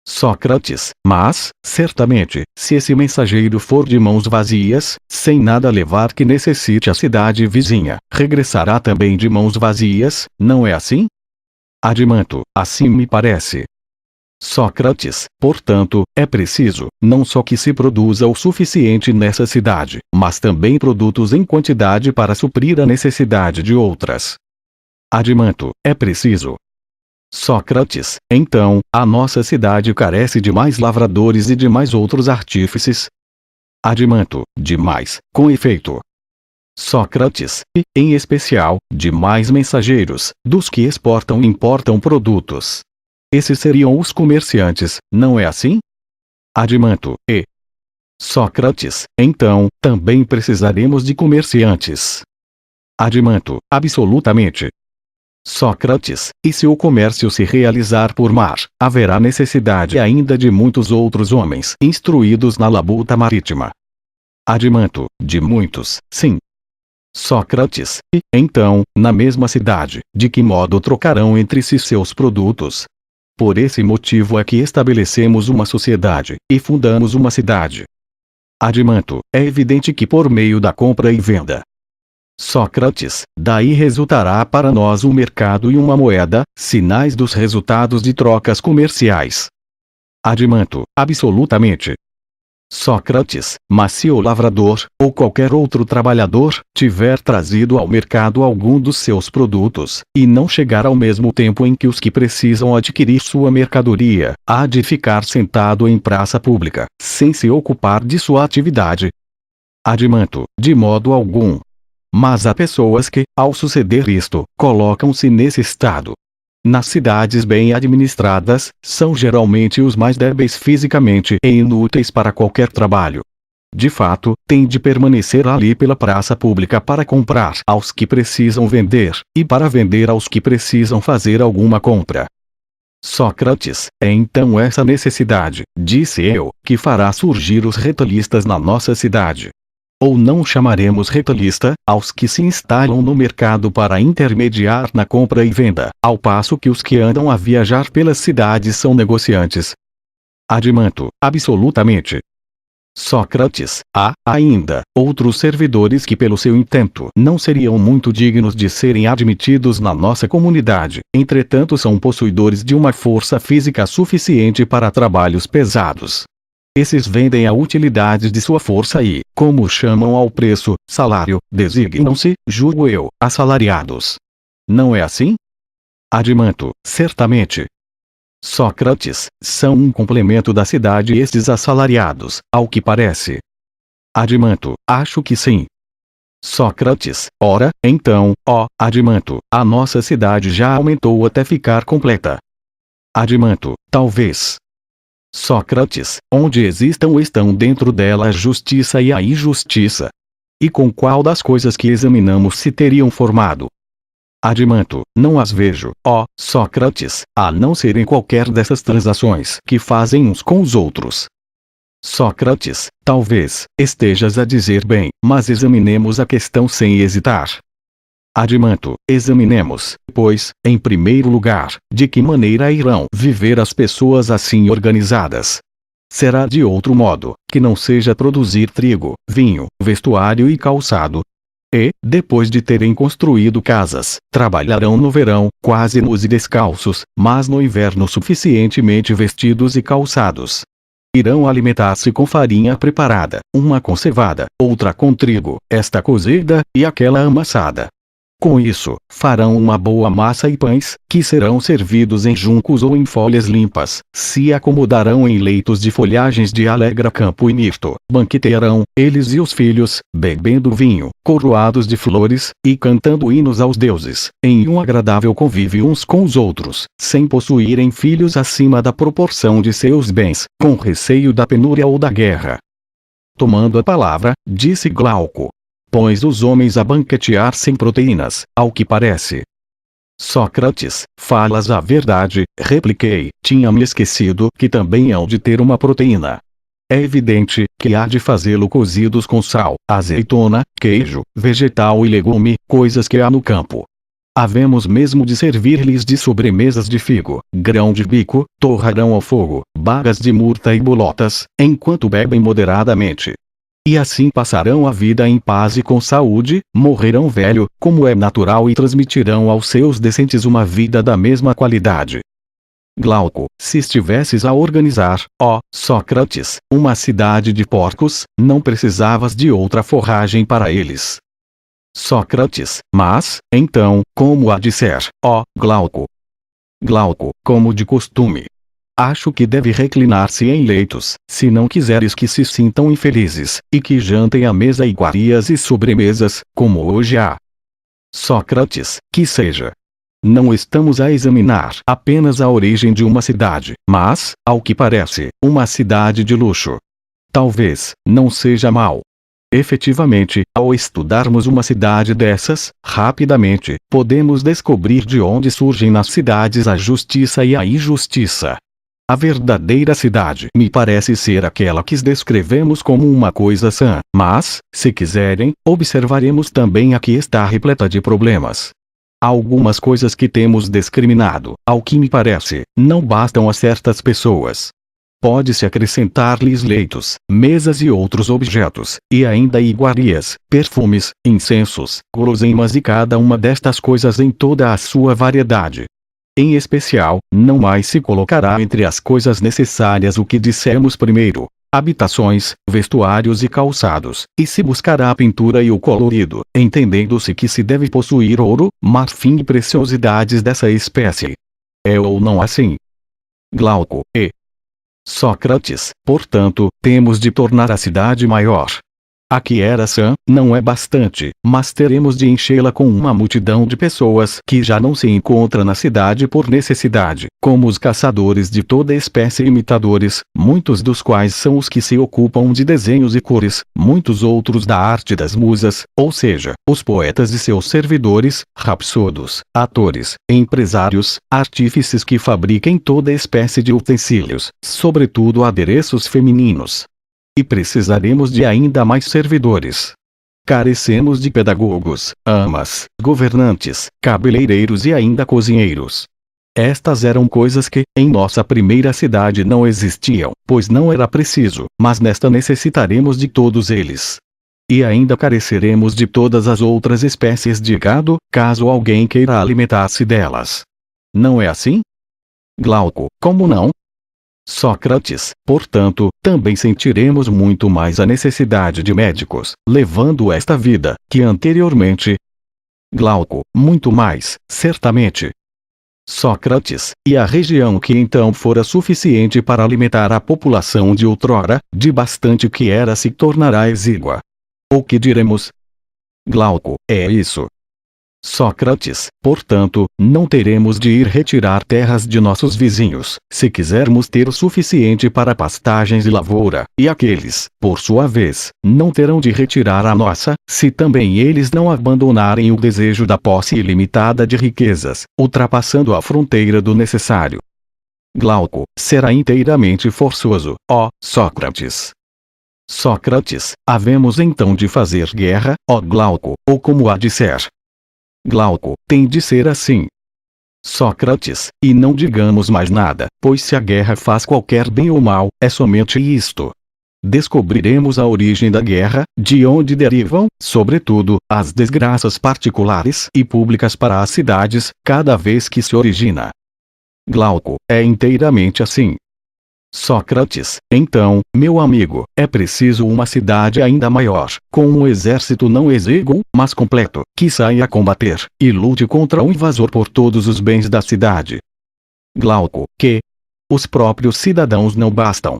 Sócrates, mas, certamente, se esse mensageiro for de mãos vazias, sem nada levar que necessite a cidade vizinha, regressará também de mãos vazias, não é assim? Adimanto, assim me parece. Sócrates, portanto, é preciso, não só que se produza o suficiente nessa cidade, mas também produtos em quantidade para suprir a necessidade de outras. Adimanto, é preciso. Sócrates, então, a nossa cidade carece de mais lavradores e de mais outros artífices? Adimanto, de mais, com efeito. Sócrates, e, em especial, de mais mensageiros, dos que exportam e importam produtos. Esses seriam os comerciantes, não é assim? Adimanto, e. Sócrates, então, também precisaremos de comerciantes. Adimanto, absolutamente. Sócrates, e se o comércio se realizar por mar, haverá necessidade ainda de muitos outros homens instruídos na labuta marítima. Adimanto, de muitos, sim. Sócrates, e, então, na mesma cidade, de que modo trocarão entre si seus produtos? Por esse motivo é que estabelecemos uma sociedade, e fundamos uma cidade. Adimanto, é evidente que por meio da compra e venda. Sócrates, daí resultará para nós um mercado e uma moeda, sinais dos resultados de trocas comerciais. Adimanto, absolutamente. Sócrates, mas se o lavrador, ou qualquer outro trabalhador, tiver trazido ao mercado algum dos seus produtos, e não chegar ao mesmo tempo em que os que precisam adquirir sua mercadoria, há de ficar sentado em praça pública, sem se ocupar de sua atividade. Adimanto, de modo algum. Mas há pessoas que, ao suceder isto, colocam-se nesse estado. Nas cidades bem administradas, são geralmente os mais débeis fisicamente e inúteis para qualquer trabalho. De fato, têm de permanecer ali pela praça pública para comprar aos que precisam vender, e para vender aos que precisam fazer alguma compra. Sócrates, é então essa necessidade, disse eu, que fará surgir os retalhistas na nossa cidade. Ou não chamaremos retalhista, aos que se instalam no mercado para intermediar na compra e venda, ao passo que os que andam a viajar pelas cidades são negociantes? Adimanto, absolutamente. Sócrates, há, ainda, outros servidores que pelo seu intento não seriam muito dignos de serem admitidos na nossa comunidade, entretanto são possuidores de uma força física suficiente para trabalhos pesados. Esses vendem a utilidade de sua força e, como chamam ao preço, salário, designam-se, julgo eu, assalariados. Não é assim? Adimanto, certamente. Sócrates, são um complemento da cidade estes assalariados, ao que parece. Adimanto, acho que sim. Sócrates, ora, então, Adimanto, a nossa cidade já aumentou até ficar completa. Adimanto, talvez. Sócrates, onde existam estão dentro dela a justiça e a injustiça. E com qual das coisas que examinamos se teriam formado? Adimanto, não as vejo, Sócrates, a não ser em qualquer dessas transações que fazem uns com os outros. Sócrates, talvez, estejas a dizer bem, mas examinemos a questão sem hesitar. Adimanto, examinemos, pois, em primeiro lugar, de que maneira irão viver as pessoas assim organizadas. Será de outro modo, que não seja produzir trigo, vinho, vestuário e calçado. E, depois de terem construído casas, trabalharão no verão, quase nus e descalços, mas no inverno suficientemente vestidos e calçados. Irão alimentar-se com farinha preparada, uma com cevada, outra com trigo, esta cozida, e aquela amassada. Com isso, farão uma boa massa e pães, que serão servidos em juncos ou em folhas limpas, se acomodarão em leitos de folhagens de alegra campo e mirto, banquetearão, eles e os filhos, bebendo vinho, coroados de flores, e cantando hinos aos deuses, em um agradável convívio uns com os outros, sem possuírem filhos acima da proporção de seus bens, com receio da penúria ou da guerra. Tomando a palavra, disse Glauco: pões os homens a banquetear sem proteínas, ao que parece. Sócrates, falas a verdade, repliquei, tinha-me esquecido que também hão de ter uma proteína. É evidente que há de fazê-lo cozidos com sal, azeitona, queijo, vegetal e legume, coisas que há no campo. Havemos mesmo de servir-lhes de sobremesas de figo, grão de bico, torrarão ao fogo, bagas de murta e bolotas, enquanto bebem moderadamente. E assim passarão a vida em paz e com saúde, morrerão velho, como é natural, e transmitirão aos seus descendentes uma vida da mesma qualidade. Glauco, se estivesses a organizar, Sócrates, uma cidade de porcos, não precisavas de outra forragem para eles. Sócrates, mas, então, como há de ser, Glauco? Glauco, como de costume. Acho que deve reclinar-se em leitos, se não quiseres que se sintam infelizes, e que jantem à mesa iguarias e sobremesas, como hoje há. Sócrates, que seja. Não estamos a examinar apenas a origem de uma cidade, mas, ao que parece, uma cidade de luxo. Talvez, não seja mal. Efetivamente, ao estudarmos uma cidade dessas, rapidamente, podemos descobrir de onde surgem nas cidades a justiça e a injustiça. A verdadeira cidade me parece ser aquela que descrevemos como uma coisa sã, mas, se quiserem, observaremos também a que está repleta de problemas. Algumas coisas que temos discriminado, ao que me parece, não bastam a certas pessoas. pode-se acrescentar-lhes leitos, mesas e outros objetos, e ainda iguarias, perfumes, incensos, guloseimas e cada uma destas coisas em toda a sua variedade. Em especial, não mais se colocará entre as coisas necessárias o que dissemos primeiro: habitações, vestuários e calçados, e se buscará a pintura e o colorido, entendendo-se que se deve possuir ouro, marfim e preciosidades dessa espécie. É ou não assim? Glauco e Sócrates: portanto, temos de tornar a cidade maior. A que era sã, não é bastante, mas teremos de enchê-la com uma multidão de pessoas que já não se encontra na cidade por necessidade, como os caçadores de toda espécie e imitadores, muitos dos quais são os que se ocupam de desenhos e cores, muitos outros da arte das musas, ou seja, os poetas e seus servidores, rapsodos, atores, empresários, artífices que fabriquem toda espécie de utensílios, sobretudo adereços femininos. E precisaremos de ainda mais servidores. Carecemos de pedagogos, amas, governantes, cabeleireiros e ainda cozinheiros. Estas eram coisas que, em nossa primeira cidade não existiam, pois não era preciso, mas nesta necessitaremos de todos eles. E ainda careceremos de todas as outras espécies de gado, caso alguém queira alimentar-se delas. Não é assim? Glauco: como não? Sócrates: portanto, também sentiremos muito mais a necessidade de médicos, levando esta vida, que anteriormente. Glauco: muito mais, certamente. Sócrates: e a região que então fora suficiente para alimentar a população de outrora, de bastante que era se tornará exígua. Ou que diremos? Glauco: é isso. Sócrates: portanto, não teremos de ir retirar terras de nossos vizinhos, se quisermos ter o suficiente para pastagens e lavoura, e aqueles, por sua vez, não terão de retirar a nossa, se também eles não abandonarem o desejo da posse ilimitada de riquezas, ultrapassando a fronteira do necessário. Glauco: será inteiramente forçoso, ó Sócrates. Sócrates: havemos então de fazer guerra, ó Glauco, ou como há de ser? Glauco: tem de ser assim. Sócrates: e não digamos mais nada, pois se a guerra faz qualquer bem ou mal, é somente isto. Descobriremos a origem da guerra, de onde derivam, sobretudo, as desgraças particulares e públicas para as cidades, cada vez que se origina. Glauco: é inteiramente assim. Sócrates: então, meu amigo, é preciso uma cidade ainda maior, com um exército não exíguo, mas completo, que saia a combater, e lute contra o invasor por todos os bens da cidade. Glauco: que os próprios cidadãos não bastam.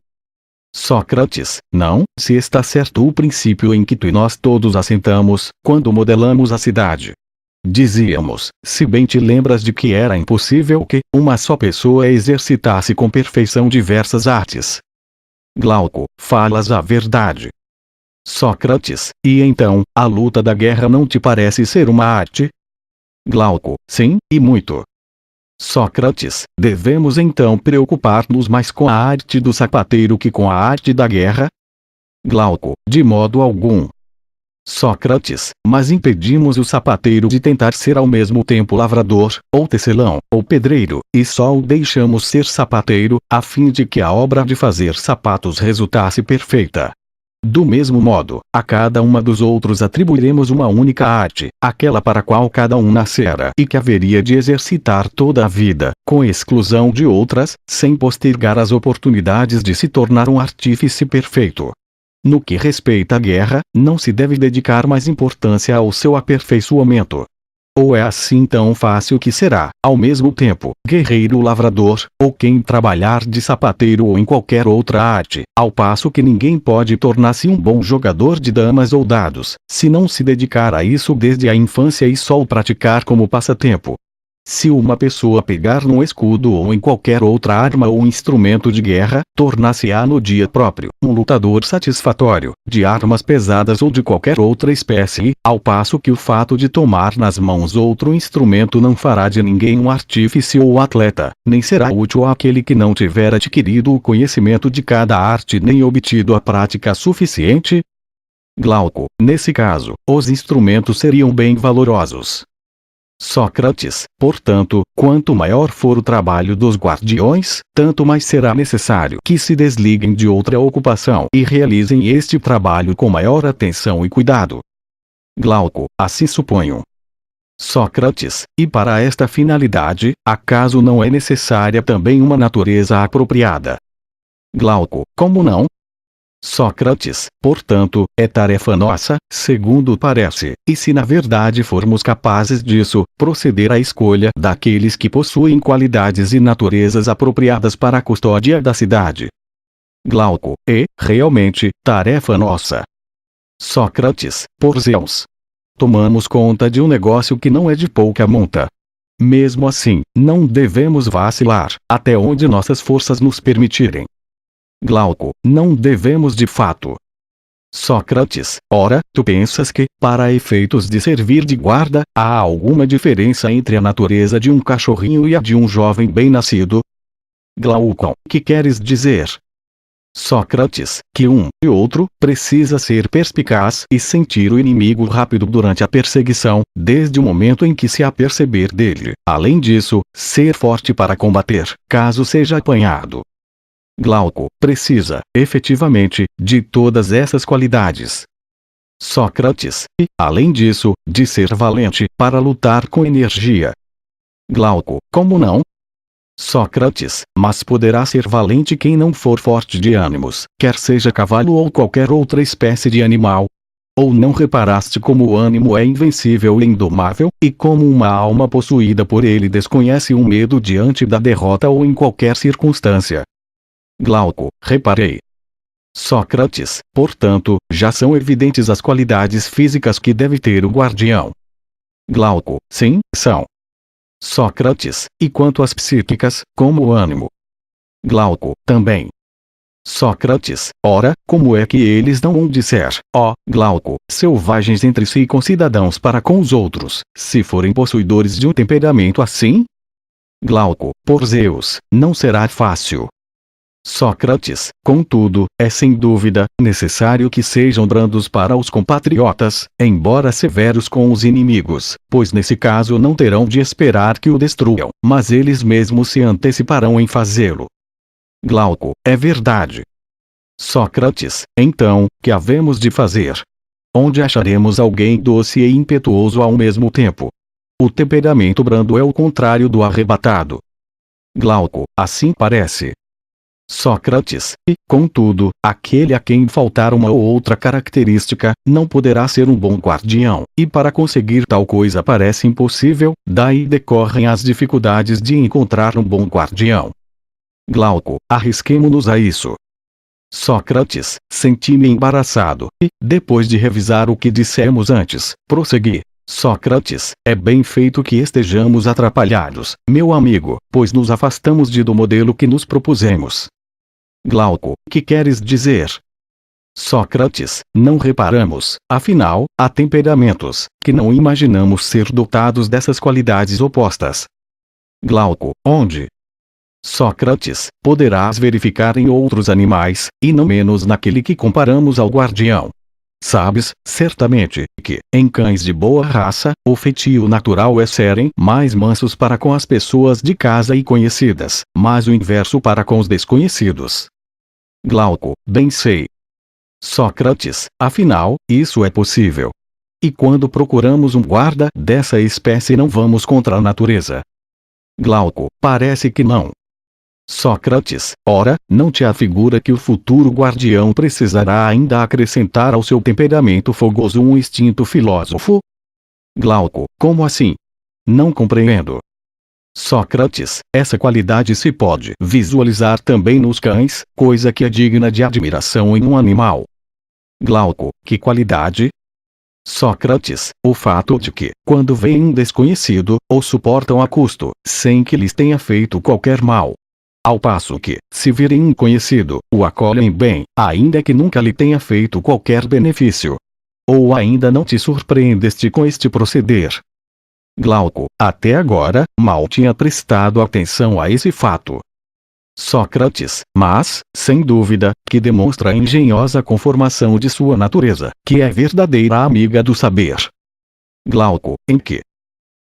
Sócrates: não, se está certo o princípio em que tu e nós todos assentamos, quando modelamos a cidade. Dizíamos, se bem te lembras, de que era impossível que uma só pessoa exercitasse com perfeição diversas artes. Glauco: falas a verdade. Sócrates: e então, a luta da guerra não te parece ser uma arte? Glauco: sim, e muito. Sócrates: devemos então preocupar-nos mais com a arte do sapateiro que com a arte da guerra? Glauco: de modo algum. Sócrates: mas impedimos o sapateiro de tentar ser ao mesmo tempo lavrador, ou tecelão, ou pedreiro, e só o deixamos ser sapateiro, a fim de que a obra de fazer sapatos resultasse perfeita. Do mesmo modo, a cada uma dos outros atribuiremos uma única arte, aquela para a qual cada um nascera e que haveria de exercitar toda a vida, com exclusão de outras, sem postergar as oportunidades de se tornar um artífice perfeito. No que respeita à guerra, não se deve dedicar mais importância ao seu aperfeiçoamento. Ou é assim tão fácil que será, ao mesmo tempo, guerreiro lavrador, ou quem trabalhar de sapateiro ou em qualquer outra arte, ao passo que ninguém pode tornar-se um bom jogador de damas ou dados, se não se dedicar a isso desde a infância e só o praticar como passatempo. Se uma pessoa pegar num escudo ou em qualquer outra arma ou instrumento de guerra, tornar-se-á no dia próprio um lutador satisfatório, de armas pesadas ou de qualquer outra espécie, ao passo que o fato de tomar nas mãos outro instrumento não fará de ninguém um artífice ou atleta, nem será útil àquele que não tiver adquirido o conhecimento de cada arte nem obtido a prática suficiente? Glauco: nesse caso, os instrumentos seriam bem valorosos. Sócrates, portanto, quanto maior for o trabalho dos guardiões, tanto mais será necessário que se desliguem de outra ocupação e realizem este trabalho com maior atenção e cuidado. Glauco, assim suponho. Sócrates, e para esta finalidade, acaso não é necessária também uma natureza apropriada? Glauco, como não? Sócrates, portanto, é tarefa nossa, segundo parece, e se na verdade formos capazes disso, proceder à escolha daqueles que possuem qualidades e naturezas apropriadas para a custódia da cidade. Glauco, realmente, tarefa nossa. Sócrates, por Zeus. Tomamos conta de um negócio que não é de pouca monta. Mesmo assim, não devemos vacilar, até onde nossas forças nos permitirem. Glauco, não devemos de fato. Sócrates, ora, tu pensas que, para efeitos de servir de guarda, há alguma diferença entre a natureza de um cachorrinho e a de um jovem bem-nascido? Glaucon, que queres dizer? Sócrates, que um e outro precisa ser perspicaz e sentir o inimigo rápido durante a perseguição, desde o momento em que se aperceber dele. Além disso, ser forte para combater, caso seja apanhado. Glauco, precisa, efetivamente, de todas essas qualidades. Sócrates, e, além disso, de ser valente, para lutar com energia. Glauco, como não? Sócrates, mas poderá ser valente quem não for forte de ânimos, quer seja cavalo ou qualquer outra espécie de animal. Ou não reparaste como o ânimo é invencível e indomável, e como uma alma possuída por ele desconhece o medo diante da derrota ou em qualquer circunstância? Glauco, reparei. Sócrates, portanto, já são evidentes as qualidades físicas que deve ter o guardião. Glauco, sim, são. Sócrates, e quanto às psíquicas, como o ânimo? Glauco, também. Sócrates, ora, como é que eles não vão disser, ó, Glauco, selvagens entre si e concidadãos para com os outros, se forem possuidores de um temperamento assim? Glauco, por Zeus, não será fácil. Sócrates, contudo, é sem dúvida necessário que sejam brandos para os compatriotas, embora severos com os inimigos, pois nesse caso não terão de esperar que o destruam, mas eles mesmos se anteciparão em fazê-lo. Glauco, é verdade. Sócrates, então, que havemos de fazer? Onde acharemos alguém doce e impetuoso ao mesmo tempo? O temperamento brando é o contrário do arrebatado. Glauco, assim parece. Sócrates, e, contudo, aquele a quem faltar uma ou outra característica, não poderá ser um bom guardião, e para conseguir tal coisa parece impossível, daí decorrem as dificuldades de encontrar um bom guardião. Glauco, arrisquemo-nos a isso. Sócrates, senti-me embaraçado, e, depois de revisar o que dissemos antes, prossegui. Sócrates, é bem feito que estejamos atrapalhados, meu amigo, pois nos afastamos do modelo que nos propusemos. Glauco, que queres dizer? Sócrates, não reparamos, afinal, há temperamentos, que não imaginamos ser dotados dessas qualidades opostas. Glauco, onde? Sócrates, poderás verificar em outros animais, e não menos naquele que comparamos ao guardião. Sabes, certamente, que, em cães de boa raça, o feitio natural é serem mais mansos para com as pessoas de casa e conhecidas, mas o inverso para com os desconhecidos. Glauco, bem sei. Sócrates, afinal, isso é possível. E quando procuramos um guarda dessa espécie não vamos contra a natureza? Glauco, parece que não. Sócrates, ora, não te afigura que o futuro guardião precisará ainda acrescentar ao seu temperamento fogoso um instinto filósofo? Glauco, como assim? Não compreendo. Sócrates, essa qualidade se pode visualizar também nos cães, coisa que é digna de admiração em um animal. Glauco, que qualidade? Sócrates, o fato de que, quando veem um desconhecido, o suportam a custo, sem que lhes tenha feito qualquer mal. Ao passo que, se virem um conhecido, o acolhem bem, ainda que nunca lhe tenha feito qualquer benefício. Ou ainda não te surpreendeste com este proceder? Glauco, até agora, mal tinha prestado atenção a esse fato. Sócrates, mas, sem dúvida, que demonstra a engenhosa conformação de sua natureza, que é verdadeira amiga do saber. Glauco, em que?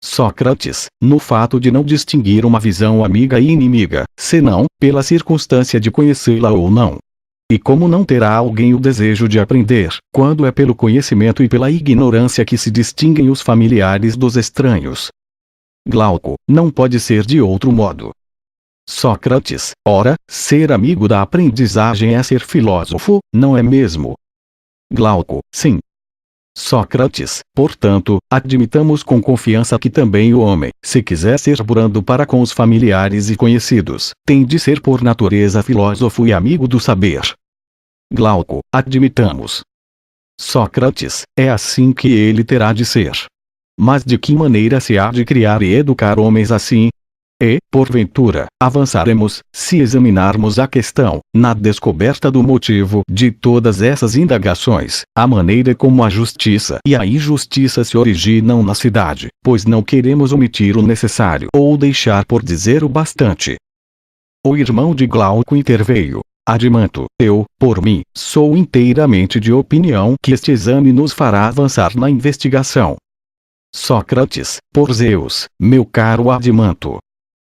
Sócrates, no fato de não distinguir uma visão amiga e inimiga, senão, pela circunstância de conhecê-la ou não. E como não terá alguém o desejo de aprender, quando é pelo conhecimento e pela ignorância que se distinguem os familiares dos estranhos? Glauco, não pode ser de outro modo. Sócrates, ora, ser amigo da aprendizagem é ser filósofo, não é mesmo? Glauco, sim. Sócrates, portanto, admitamos com confiança que também o homem, se quiser ser brando para com os familiares e conhecidos, tem de ser por natureza filósofo e amigo do saber. Glauco, admitamos. Sócrates, é assim que ele terá de ser. Mas de que maneira se há de criar e educar homens assim? E, porventura, avançaremos, se examinarmos a questão, na descoberta do motivo de todas essas indagações, a maneira como a justiça e a injustiça se originam na cidade, pois não queremos omitir o necessário ou deixar por dizer o bastante. O irmão de Glauco interveio. Adimanto, eu, por mim, sou inteiramente de opinião que este exame nos fará avançar na investigação. Sócrates, por Zeus, meu caro Adimanto.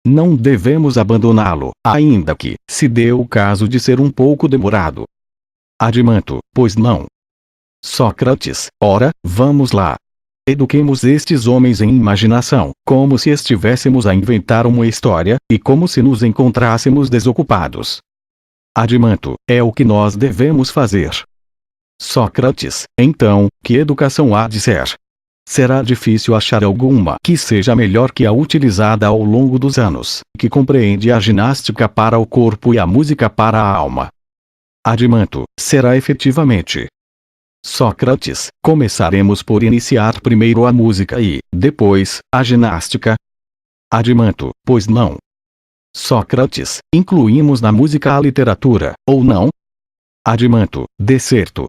Não devemos abandoná-lo, ainda que, se dê o caso de ser um pouco demorado. Adimanto, pois não. Sócrates, ora, vamos lá. Eduquemos estes homens em imaginação, como se estivéssemos a inventar uma história, e como se nos encontrássemos desocupados. Adimanto, é o que nós devemos fazer. Sócrates, então, que educação há de ser? Será difícil achar alguma que seja melhor que a utilizada ao longo dos anos, que compreende a ginástica para o corpo e a música para a alma. Adimanto, será efetivamente. Sócrates, começaremos por iniciar primeiro a música e, depois, a ginástica. Adimanto, pois não. Sócrates, incluímos na música a literatura, ou não? Adimanto, de certo.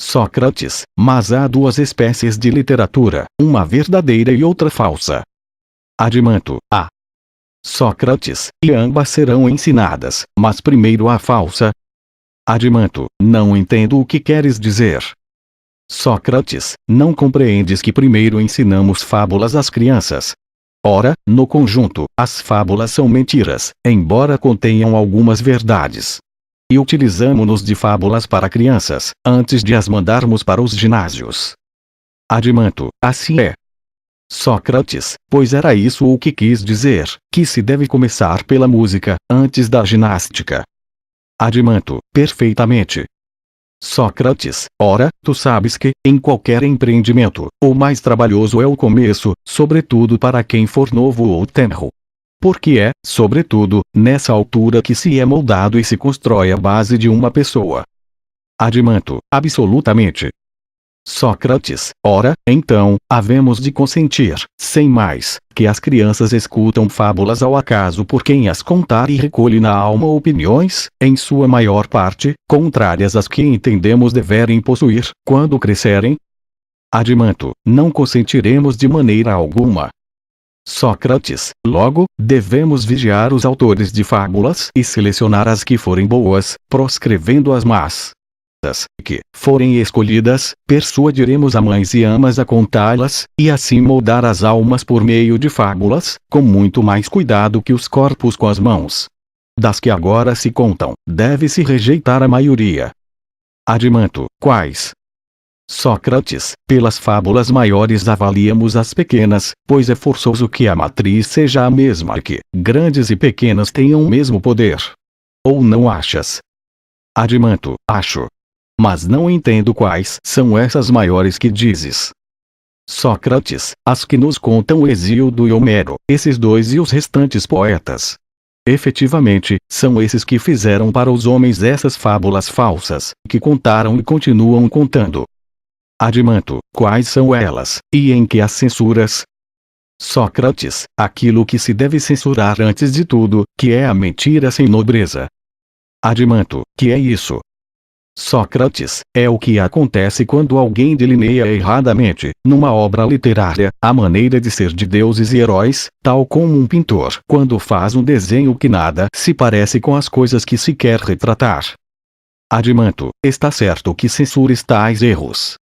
Sócrates, mas há duas espécies de literatura, uma verdadeira e outra falsa. Adimanto, há. Sócrates, e ambas serão ensinadas, mas primeiro a falsa. Adimanto, não entendo o que queres dizer. Sócrates, não compreendes que primeiro ensinamos fábulas às crianças? Ora, no conjunto, as fábulas são mentiras, embora contenham algumas verdades. E utilizamo-nos de fábulas para crianças, antes de as mandarmos para os ginásios. Adimanto, assim é. Sócrates, pois era isso o que quis dizer, que se deve começar pela música, antes da ginástica. Adimanto, perfeitamente. Sócrates, ora, tu sabes que, em qualquer empreendimento, o mais trabalhoso é o começo, sobretudo para quem for novo ou tenro. Porque é, sobretudo, nessa altura que se é moldado e se constrói a base de uma pessoa. Adimanto, absolutamente. Sócrates, ora, então, havemos de consentir, sem mais, que as crianças escutam fábulas ao acaso por quem as contar e recolhe na alma opiniões, em sua maior parte, contrárias às que entendemos deverem possuir, quando crescerem? Adimanto, não consentiremos de maneira alguma. Sócrates, logo, devemos vigiar os autores de fábulas e selecionar as que forem boas, proscrevendo as más. As que forem escolhidas, persuadiremos a mães e amas a contá-las, e assim moldar as almas por meio de fábulas, com muito mais cuidado que os corpos com as mãos. Das que agora se contam, deve-se rejeitar a maioria. Adimanto, quais? Sócrates, pelas fábulas maiores avaliamos as pequenas, pois é forçoso que a matriz seja a mesma e que grandes e pequenas tenham o mesmo poder. Ou não achas? Adimanto, acho. Mas não entendo quais são essas maiores que dizes. Sócrates, as que nos contam Hesíodo e Homero, esses dois e os restantes poetas. Efetivamente, são esses que fizeram para os homens essas fábulas falsas, que contaram e continuam contando. Adimanto, quais são elas, e em que as censuras? Sócrates, aquilo que se deve censurar antes de tudo, que é a mentira sem nobreza. Adimanto, que é isso? Sócrates, é o que acontece quando alguém delineia erradamente, numa obra literária, a maneira de ser de deuses e heróis, tal como um pintor quando faz um desenho que nada se parece com as coisas que se quer retratar. Adimanto, está certo que censures tais erros.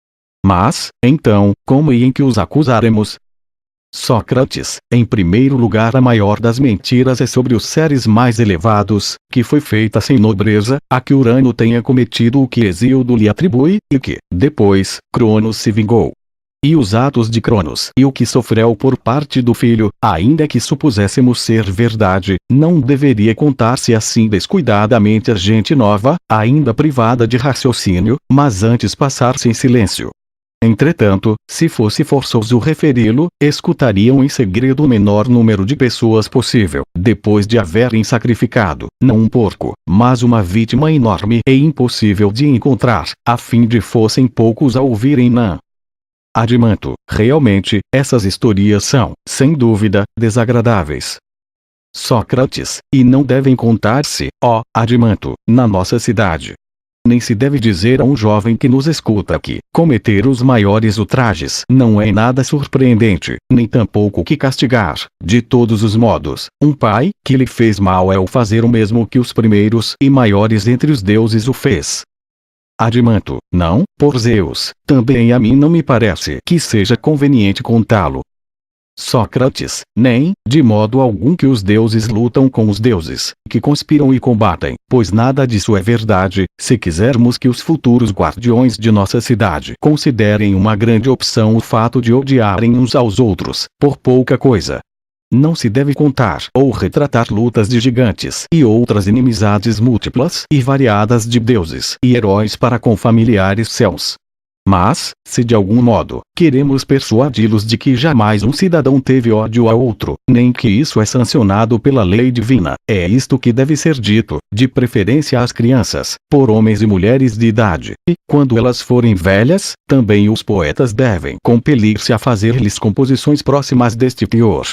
Mas, então, como e em que os acusaremos? Sócrates, em primeiro lugar, a maior das mentiras é sobre os seres mais elevados, que foi feita sem nobreza, a que Urano tenha cometido o que Hesíodo lhe atribui, e que, depois, Cronos se vingou. E os atos de Cronos e o que sofreu por parte do filho, ainda que supuséssemos ser verdade, não deveria contar-se assim descuidadamente a gente nova, ainda privada de raciocínio, mas antes passar-se em silêncio. Entretanto, se fosse forçoso referi-lo, escutariam em segredo o menor número de pessoas possível, depois de haverem sacrificado, não um porco, mas uma vítima enorme e impossível de encontrar, a fim de fossem poucos a ouvirem não. Adimanto, realmente, essas historias são, sem dúvida, desagradáveis. Sócrates, e não devem contar-se, ó, Adimanto, na nossa cidade. Nem se deve dizer a um jovem que nos escuta que cometer os maiores ultrajes não é nada surpreendente, nem tampouco que castigar, de todos os modos, um pai que lhe fez mal é o fazer o mesmo que os primeiros e maiores entre os deuses o fez. Adimanto, não, por Zeus, também a mim não me parece que seja conveniente contá-lo. Sócrates, nem, de modo algum, que os deuses lutam com os deuses, que conspiram e combatem, pois nada disso é verdade, se quisermos que os futuros guardiões de nossa cidade considerem uma grande opção o fato de odiarem uns aos outros, por pouca coisa. Não se deve contar ou retratar lutas de gigantes e outras inimizades múltiplas e variadas de deuses e heróis para com familiares seus. Mas, se de algum modo, queremos persuadi-los de que jamais um cidadão teve ódio a outro, nem que isso é sancionado pela lei divina, é isto que deve ser dito, de preferência às crianças, por homens e mulheres de idade, e, quando elas forem velhas, também os poetas devem compelir-se a fazer-lhes composições próximas deste teor.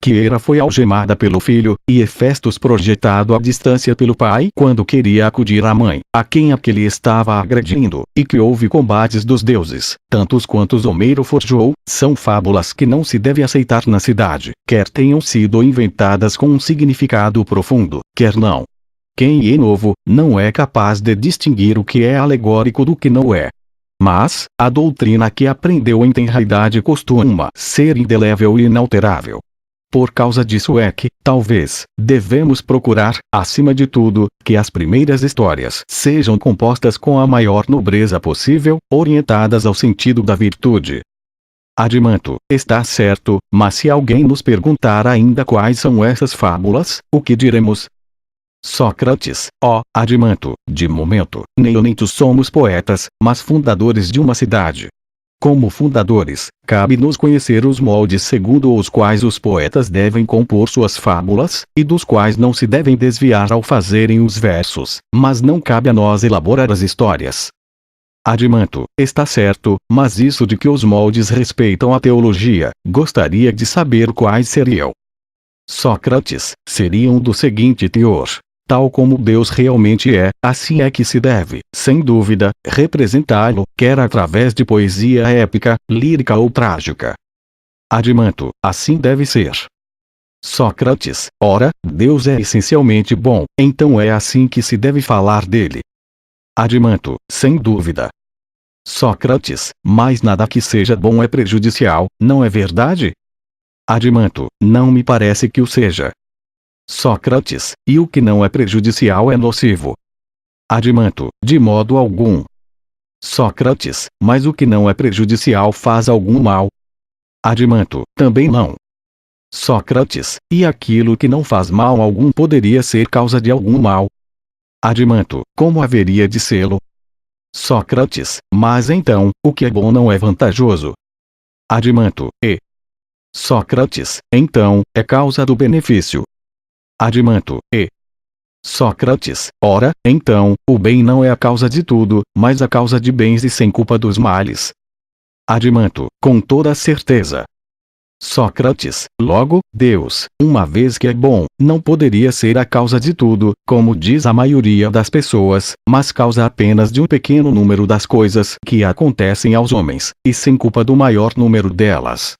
Que Hera foi algemada pelo filho, e Hefestos projetado à distância pelo pai quando queria acudir à mãe, a quem aquele estava agredindo, e que houve combates dos deuses, tantos quantos Homero forjou, são fábulas que não se deve aceitar na cidade, quer tenham sido inventadas com um significado profundo, quer não. Quem é novo, não é capaz de distinguir o que é alegórico do que não é. Mas, a doutrina que aprendeu em tenra idade costuma ser indelével e inalterável. Por causa disso é que, talvez, devemos procurar, acima de tudo, que as primeiras histórias sejam compostas com a maior nobreza possível, orientadas ao sentido da virtude. Adimanto, está certo, mas se alguém nos perguntar ainda quais são essas fábulas, o que diremos? Sócrates, ó, Adimanto, de momento, nem eu nem tu somos poetas, mas fundadores de uma cidade. Como fundadores, cabe-nos conhecer os moldes segundo os quais os poetas devem compor suas fábulas, e dos quais não se devem desviar ao fazerem os versos, mas não cabe a nós elaborar as histórias. Adimanto, está certo, mas isso de que os moldes respeitam a teologia, gostaria de saber quais seriam. Sócrates, seriam do seguinte teor. Tal como Deus realmente é, assim é que se deve, sem dúvida, representá-lo, quer através de poesia épica, lírica ou trágica. Adimanto, assim deve ser. Sócrates, ora, Deus é essencialmente bom, então é assim que se deve falar dele. Adimanto, sem dúvida. Sócrates, mas nada que seja bom é prejudicial, não é verdade? Adimanto, não me parece que o seja. Sócrates, e o que não é prejudicial é nocivo. Adimanto, de modo algum. Sócrates, mas o que não é prejudicial faz algum mal? Adimanto, também não. Sócrates, e aquilo que não faz mal algum poderia ser causa de algum mal? Adimanto, como haveria de sê-lo? Sócrates, mas então, o que é bom não é vantajoso? Adimanto, e Sócrates, então, é causa do benefício. Adimanto, e Sócrates, ora, então, o bem não é a causa de tudo, mas a causa de bens e sem culpa dos males. Adimanto, com toda certeza. Sócrates, logo, Deus, uma vez que é bom, não poderia ser a causa de tudo, como diz a maioria das pessoas, mas causa apenas de um pequeno número das coisas que acontecem aos homens, e sem culpa do maior número delas.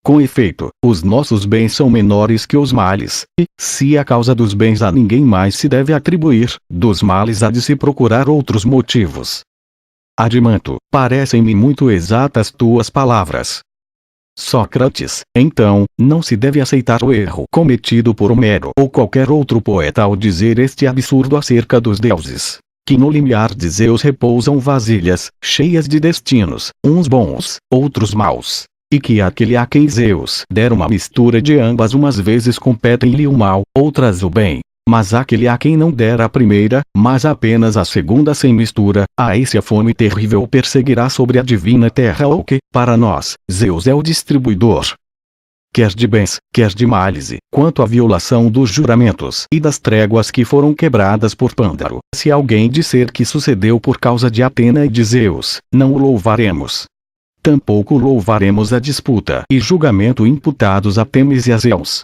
Com efeito, os nossos bens são menores que os males, e, se a causa dos bens a ninguém mais se deve atribuir, dos males há de se procurar outros motivos. Adimanto, parecem-me muito exatas tuas palavras. Sócrates, então, não se deve aceitar o erro cometido por Homero ou qualquer outro poeta ao dizer este absurdo acerca dos deuses. Que no limiar de Zeus repousam vasilhas, cheias de destinos, uns bons, outros maus. E que aquele a quem Zeus der uma mistura de ambas umas vezes competem-lhe o mal, outras o bem. Mas aquele a quem não der a primeira, mas apenas a segunda sem mistura, a esse a fome terrível perseguirá sobre a divina terra ou que, para nós, Zeus é o distribuidor. Quer de bens, quer de males, quanto à violação dos juramentos e das tréguas que foram quebradas por Pândaro. Se alguém disser que sucedeu por causa de Atena e de Zeus, não o louvaremos. Tampouco louvaremos a disputa e julgamento imputados a Temis e a Zeus.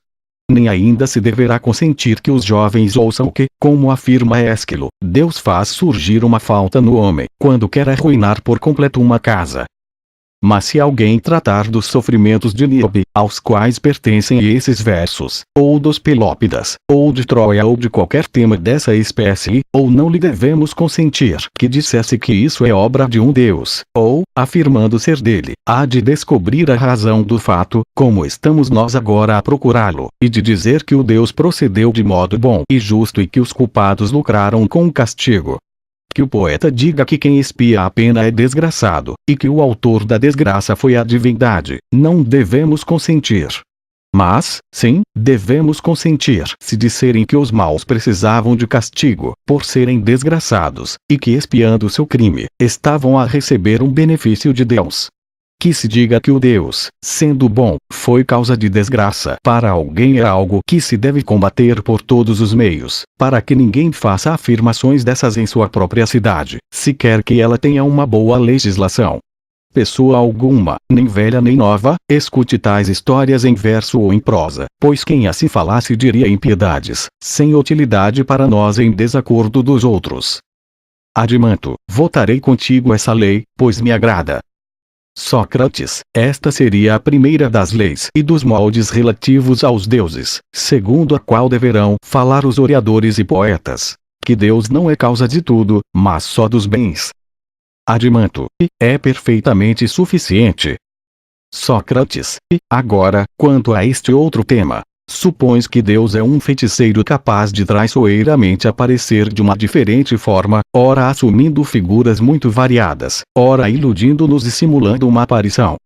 Nem ainda se deverá consentir que os jovens ouçam que, como afirma Ésquilo, Deus faz surgir uma falta no homem, quando quer arruinar por completo uma casa. Mas se alguém tratar dos sofrimentos de Níobe, aos quais pertencem esses versos, ou dos Pelópidas, ou de Troia ou de qualquer tema dessa espécie, ou não lhe devemos consentir que dissesse que isso é obra de um Deus, ou, afirmando ser dele, há de descobrir a razão do fato, como estamos nós agora a procurá-lo, e de dizer que o Deus procedeu de modo bom e justo e que os culpados lucraram com o castigo. Que o poeta diga que quem expia a pena é desgraçado, e que o autor da desgraça foi a divindade, não devemos consentir. Mas, sim, devemos consentir se disserem que os maus precisavam de castigo, por serem desgraçados, e que expiando seu crime, estavam a receber um benefício de Deus. Que se diga que o Deus, sendo bom, foi causa de desgraça para alguém é algo que se deve combater por todos os meios, para que ninguém faça afirmações dessas em sua própria cidade, se quer que ela tenha uma boa legislação. Pessoa alguma, nem velha nem nova, escute tais histórias em verso ou em prosa, pois quem assim falasse diria impiedades, sem utilidade para nós em desacordo dos outros. Adimanto, votarei contigo essa lei, pois me agrada. Sócrates, esta seria a primeira das leis e dos moldes relativos aos deuses, segundo a qual deverão falar os oradores e poetas. Que Deus não é causa de tudo, mas só dos bens. Adimanto, e é perfeitamente suficiente. Sócrates, e, agora, quanto a este outro tema. Supões que Deus é um feiticeiro capaz de traiçoeiramente aparecer de uma diferente forma, ora assumindo figuras muito variadas, ora iludindo-nos e simulando uma aparição.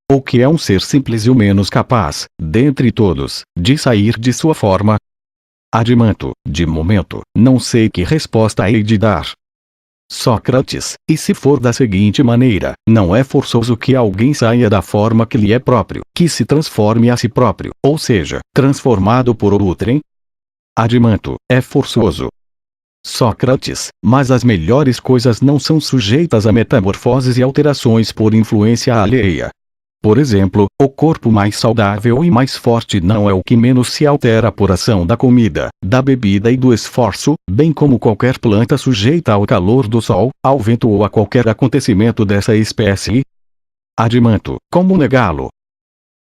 Ou que é um ser simples e o menos capaz, dentre todos, de sair de sua forma? Adimanto, de momento, não sei que resposta hei de dar. Sócrates, e se for da seguinte maneira, não é forçoso que alguém saia da forma que lhe é próprio, que se transforme a si próprio, ou seja, transformado por outrem? Adimanto, é forçoso. Sócrates, mas as melhores coisas não são sujeitas a metamorfoses e alterações por influência alheia. Por exemplo, o corpo mais saudável e mais forte não é o que menos se altera por ação da comida, da bebida e do esforço, bem como qualquer planta sujeita ao calor do sol, ao vento ou a qualquer acontecimento dessa espécie. Adimanto, como negá-lo?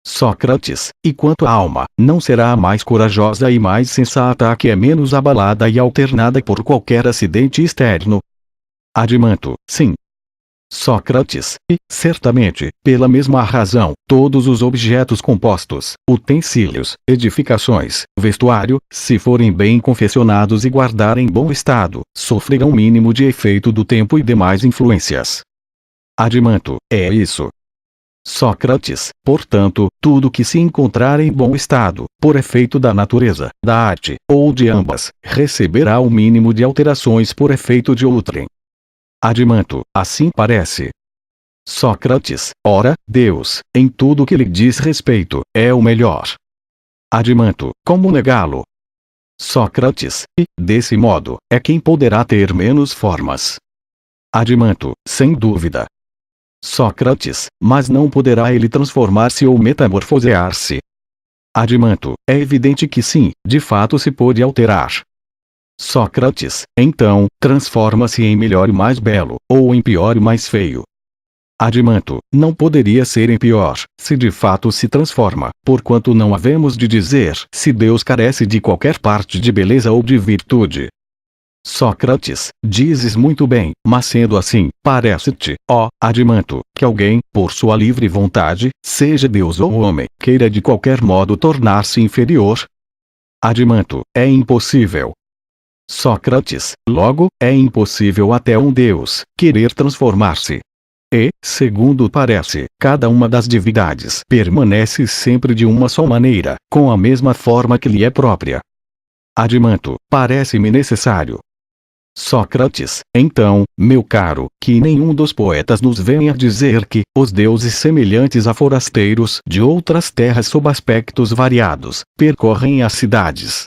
Sócrates, e quanto à alma, não será a mais corajosa e mais sensata a que é menos abalada e alternada por qualquer acidente externo? Adimanto, sim. Sócrates, e, certamente, pela mesma razão, todos os objetos compostos, utensílios, edificações, vestuário, se forem bem confeccionados e guardarem bom estado, sofrerão mínimo de efeito do tempo e demais influências. Adimanto, é isso. Sócrates, portanto, tudo que se encontrar em bom estado, por efeito da natureza, da arte, ou de ambas, receberá o mínimo de alterações por efeito de outrem. Adimanto, assim parece. Sócrates, ora, Deus, em tudo que lhe diz respeito, é o melhor. Adimanto, como negá-lo? Sócrates, e, desse modo, é quem poderá ter menos formas. Adimanto, sem dúvida. Sócrates, mas não poderá ele transformar-se ou metamorfosear-se? Adimanto, é evidente que sim, de fato se pode alterar. Sócrates, então, transforma-se em melhor e mais belo, ou em pior e mais feio. Adimanto, não poderia ser em pior, se de fato se transforma, porquanto não havemos de dizer se Deus carece de qualquer parte de beleza ou de virtude. Sócrates, dizes muito bem, mas sendo assim, parece-te, ó Adimanto, que alguém, por sua livre vontade, seja Deus ou homem, queira de qualquer modo tornar-se inferior? Adimanto, é impossível. Sócrates, logo, é impossível até um Deus querer transformar-se. E, segundo parece, cada uma das divindades permanece sempre de uma só maneira, com a mesma forma que lhe é própria. Adimanto, parece-me necessário. Sócrates, então, meu caro, que nenhum dos poetas nos venha dizer que os deuses semelhantes a forasteiros de outras terras sob aspectos variados percorrem as cidades.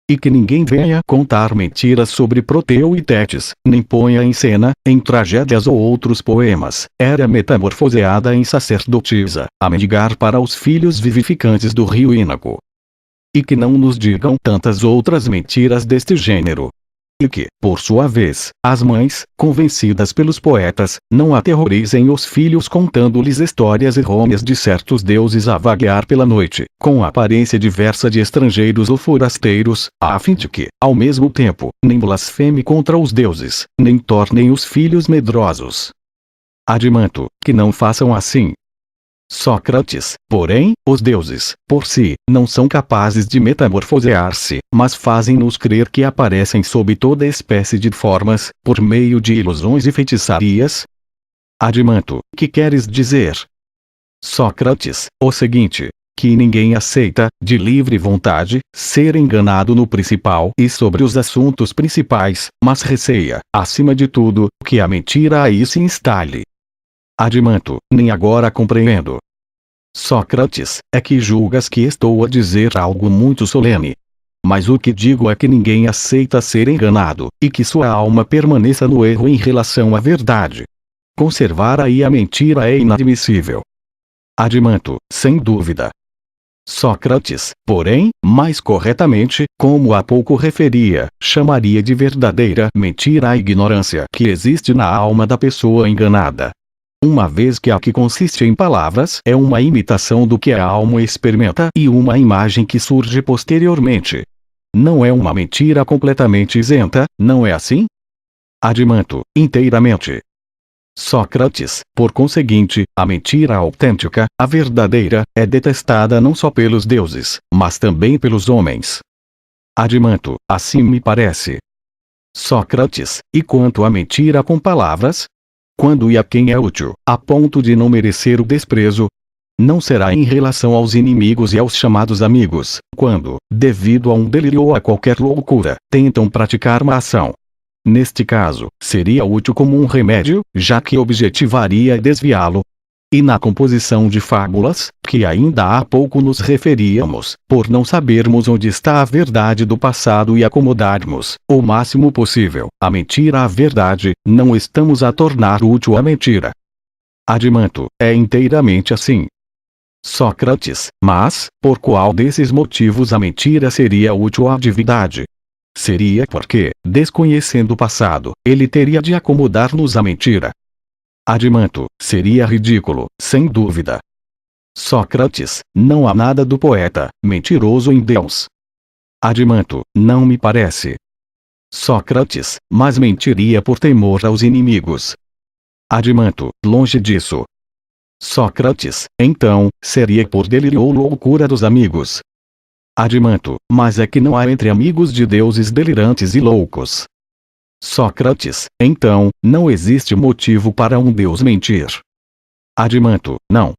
E que ninguém venha contar mentiras sobre Proteu e Tétis, nem ponha em cena, em tragédias ou outros poemas, Héra metamorfoseada em sacerdotisa, a mendigar para os filhos vivificantes do rio Ínaco. E que não nos digam tantas outras mentiras deste gênero. E que, por sua vez, as mães, convencidas pelos poetas, não aterrorizem os filhos contando-lhes histórias errôneas de certos deuses a vaguear pela noite, com aparência diversa de estrangeiros ou forasteiros, a fim de que, ao mesmo tempo, nem blasfeme contra os deuses, nem tornem os filhos medrosos. Adimanto, que não façam assim. Sócrates, porém, os deuses, por si, não são capazes de metamorfosear-se, mas fazem-nos crer que aparecem sob toda espécie de formas, por meio de ilusões e feitiçarias? Adimanto, que queres dizer? Sócrates, o seguinte, que ninguém aceita, de livre vontade, ser enganado no principal e sobre os assuntos principais, mas receia, acima de tudo, que a mentira aí se instale. Adimanto, nem agora compreendo. Sócrates, é que julgas que estou a dizer algo muito solene. Mas o que digo é que ninguém aceita ser enganado, e que sua alma permaneça no erro em relação à verdade. Conservar aí a mentira é inadmissível. Adimanto, sem dúvida. Sócrates, porém, mais corretamente, como há pouco referia, chamaria de verdadeira mentira a ignorância que existe na alma da pessoa enganada. Uma vez que a que consiste em palavras é uma imitação do que a alma experimenta e uma imagem que surge posteriormente. Não é uma mentira completamente isenta, não é assim? Adimanto, inteiramente. Sócrates, por conseguinte, a mentira autêntica, a verdadeira, é detestada não só pelos deuses, mas também pelos homens. Adimanto, assim me parece. Sócrates, e quanto à mentira com palavras? Quando e a quem é útil, a ponto de não merecer o desprezo? Não será em relação aos inimigos e aos chamados amigos, quando, devido a um delírio ou a qualquer loucura, tentam praticar uma ação. Neste caso, seria útil como um remédio, já que objetivaria desviá-lo. E na composição de fábulas, que ainda há pouco nos referíamos, por não sabermos onde está a verdade do passado e acomodarmos, o máximo possível, a mentira à verdade, não estamos a tornar útil a mentira. Adimanto, é inteiramente assim. Sócrates, mas, por qual desses motivos a mentira seria útil à divindade? Seria porque, desconhecendo o passado, ele teria de acomodar-nos à mentira. Adimanto, seria ridículo, sem dúvida. Sócrates, não há nada do poeta, mentiroso em Deus. Adimanto, não me parece. Sócrates, mas mentiria por temor aos inimigos. Adimanto, longe disso. Sócrates, então, seria por delírio ou loucura dos amigos. Adimanto, mas é que não há entre amigos de deuses delirantes e loucos. Sócrates, então, não existe motivo para um deus mentir. Adimanto, não.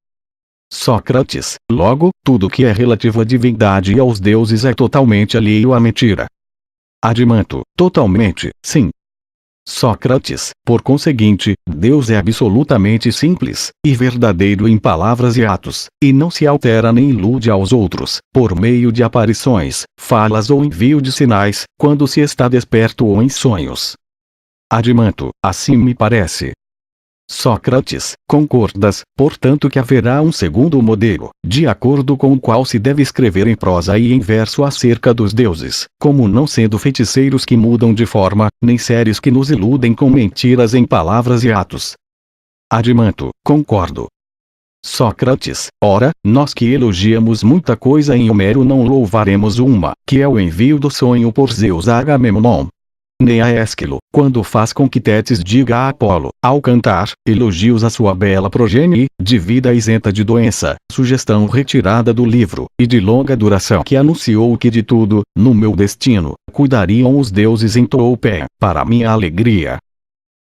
Sócrates, logo, tudo que é relativo à divindade e aos deuses é totalmente alheio à mentira. Adimanto, totalmente, sim. Sócrates, por conseguinte, Deus é absolutamente simples, e verdadeiro em palavras e atos, e não se altera nem ilude aos outros, por meio de aparições, falas ou envio de sinais, quando se está desperto ou em sonhos. Adimanto, assim me parece. Sócrates, concordas, portanto, que haverá um segundo modelo, de acordo com o qual se deve escrever em prosa e em verso acerca dos deuses, como não sendo feiticeiros que mudam de forma, nem séres que nos iludem com mentiras em palavras e atos. Adimanto, concordo. Sócrates, ora, nós que elogiamos muita coisa em Homero não louvaremos uma, que é o envio do sonho por Zeus a Agamemnon. nem a Ésquilo, quando faz com que Tétis diga a Apolo, ao cantar, elogios à sua bela progenie, de vida isenta de doença, sugestão retirada do livro, e de longa duração que anunciou que de tudo, no meu destino, cuidariam os deuses entoou pé, para minha alegria.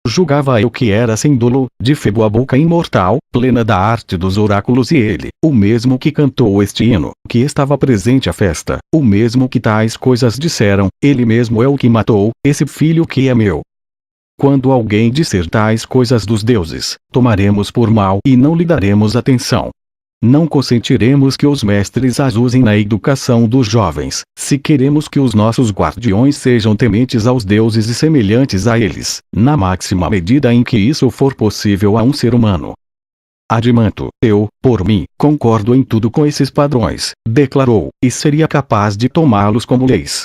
Julgava eu que era sem dolo, de Febo a boca imortal, plena da arte dos oráculos e ele, o mesmo que cantou este hino, que estava presente à festa, o mesmo que tais coisas disseram, ele mesmo é o que matou, esse filho que é meu. Quando alguém disser tais coisas dos deuses, tomaremos por mal e não lhe daremos atenção. Não consentiremos que os mestres as usem na educação dos jovens, se queremos que os nossos guardiões sejam tementes aos deuses e semelhantes a eles, na máxima medida em que isso for possível a um ser humano. Adimanto, eu, por mim, concordo em tudo com esses padrões, declarou, e seria capaz de tomá-los como leis.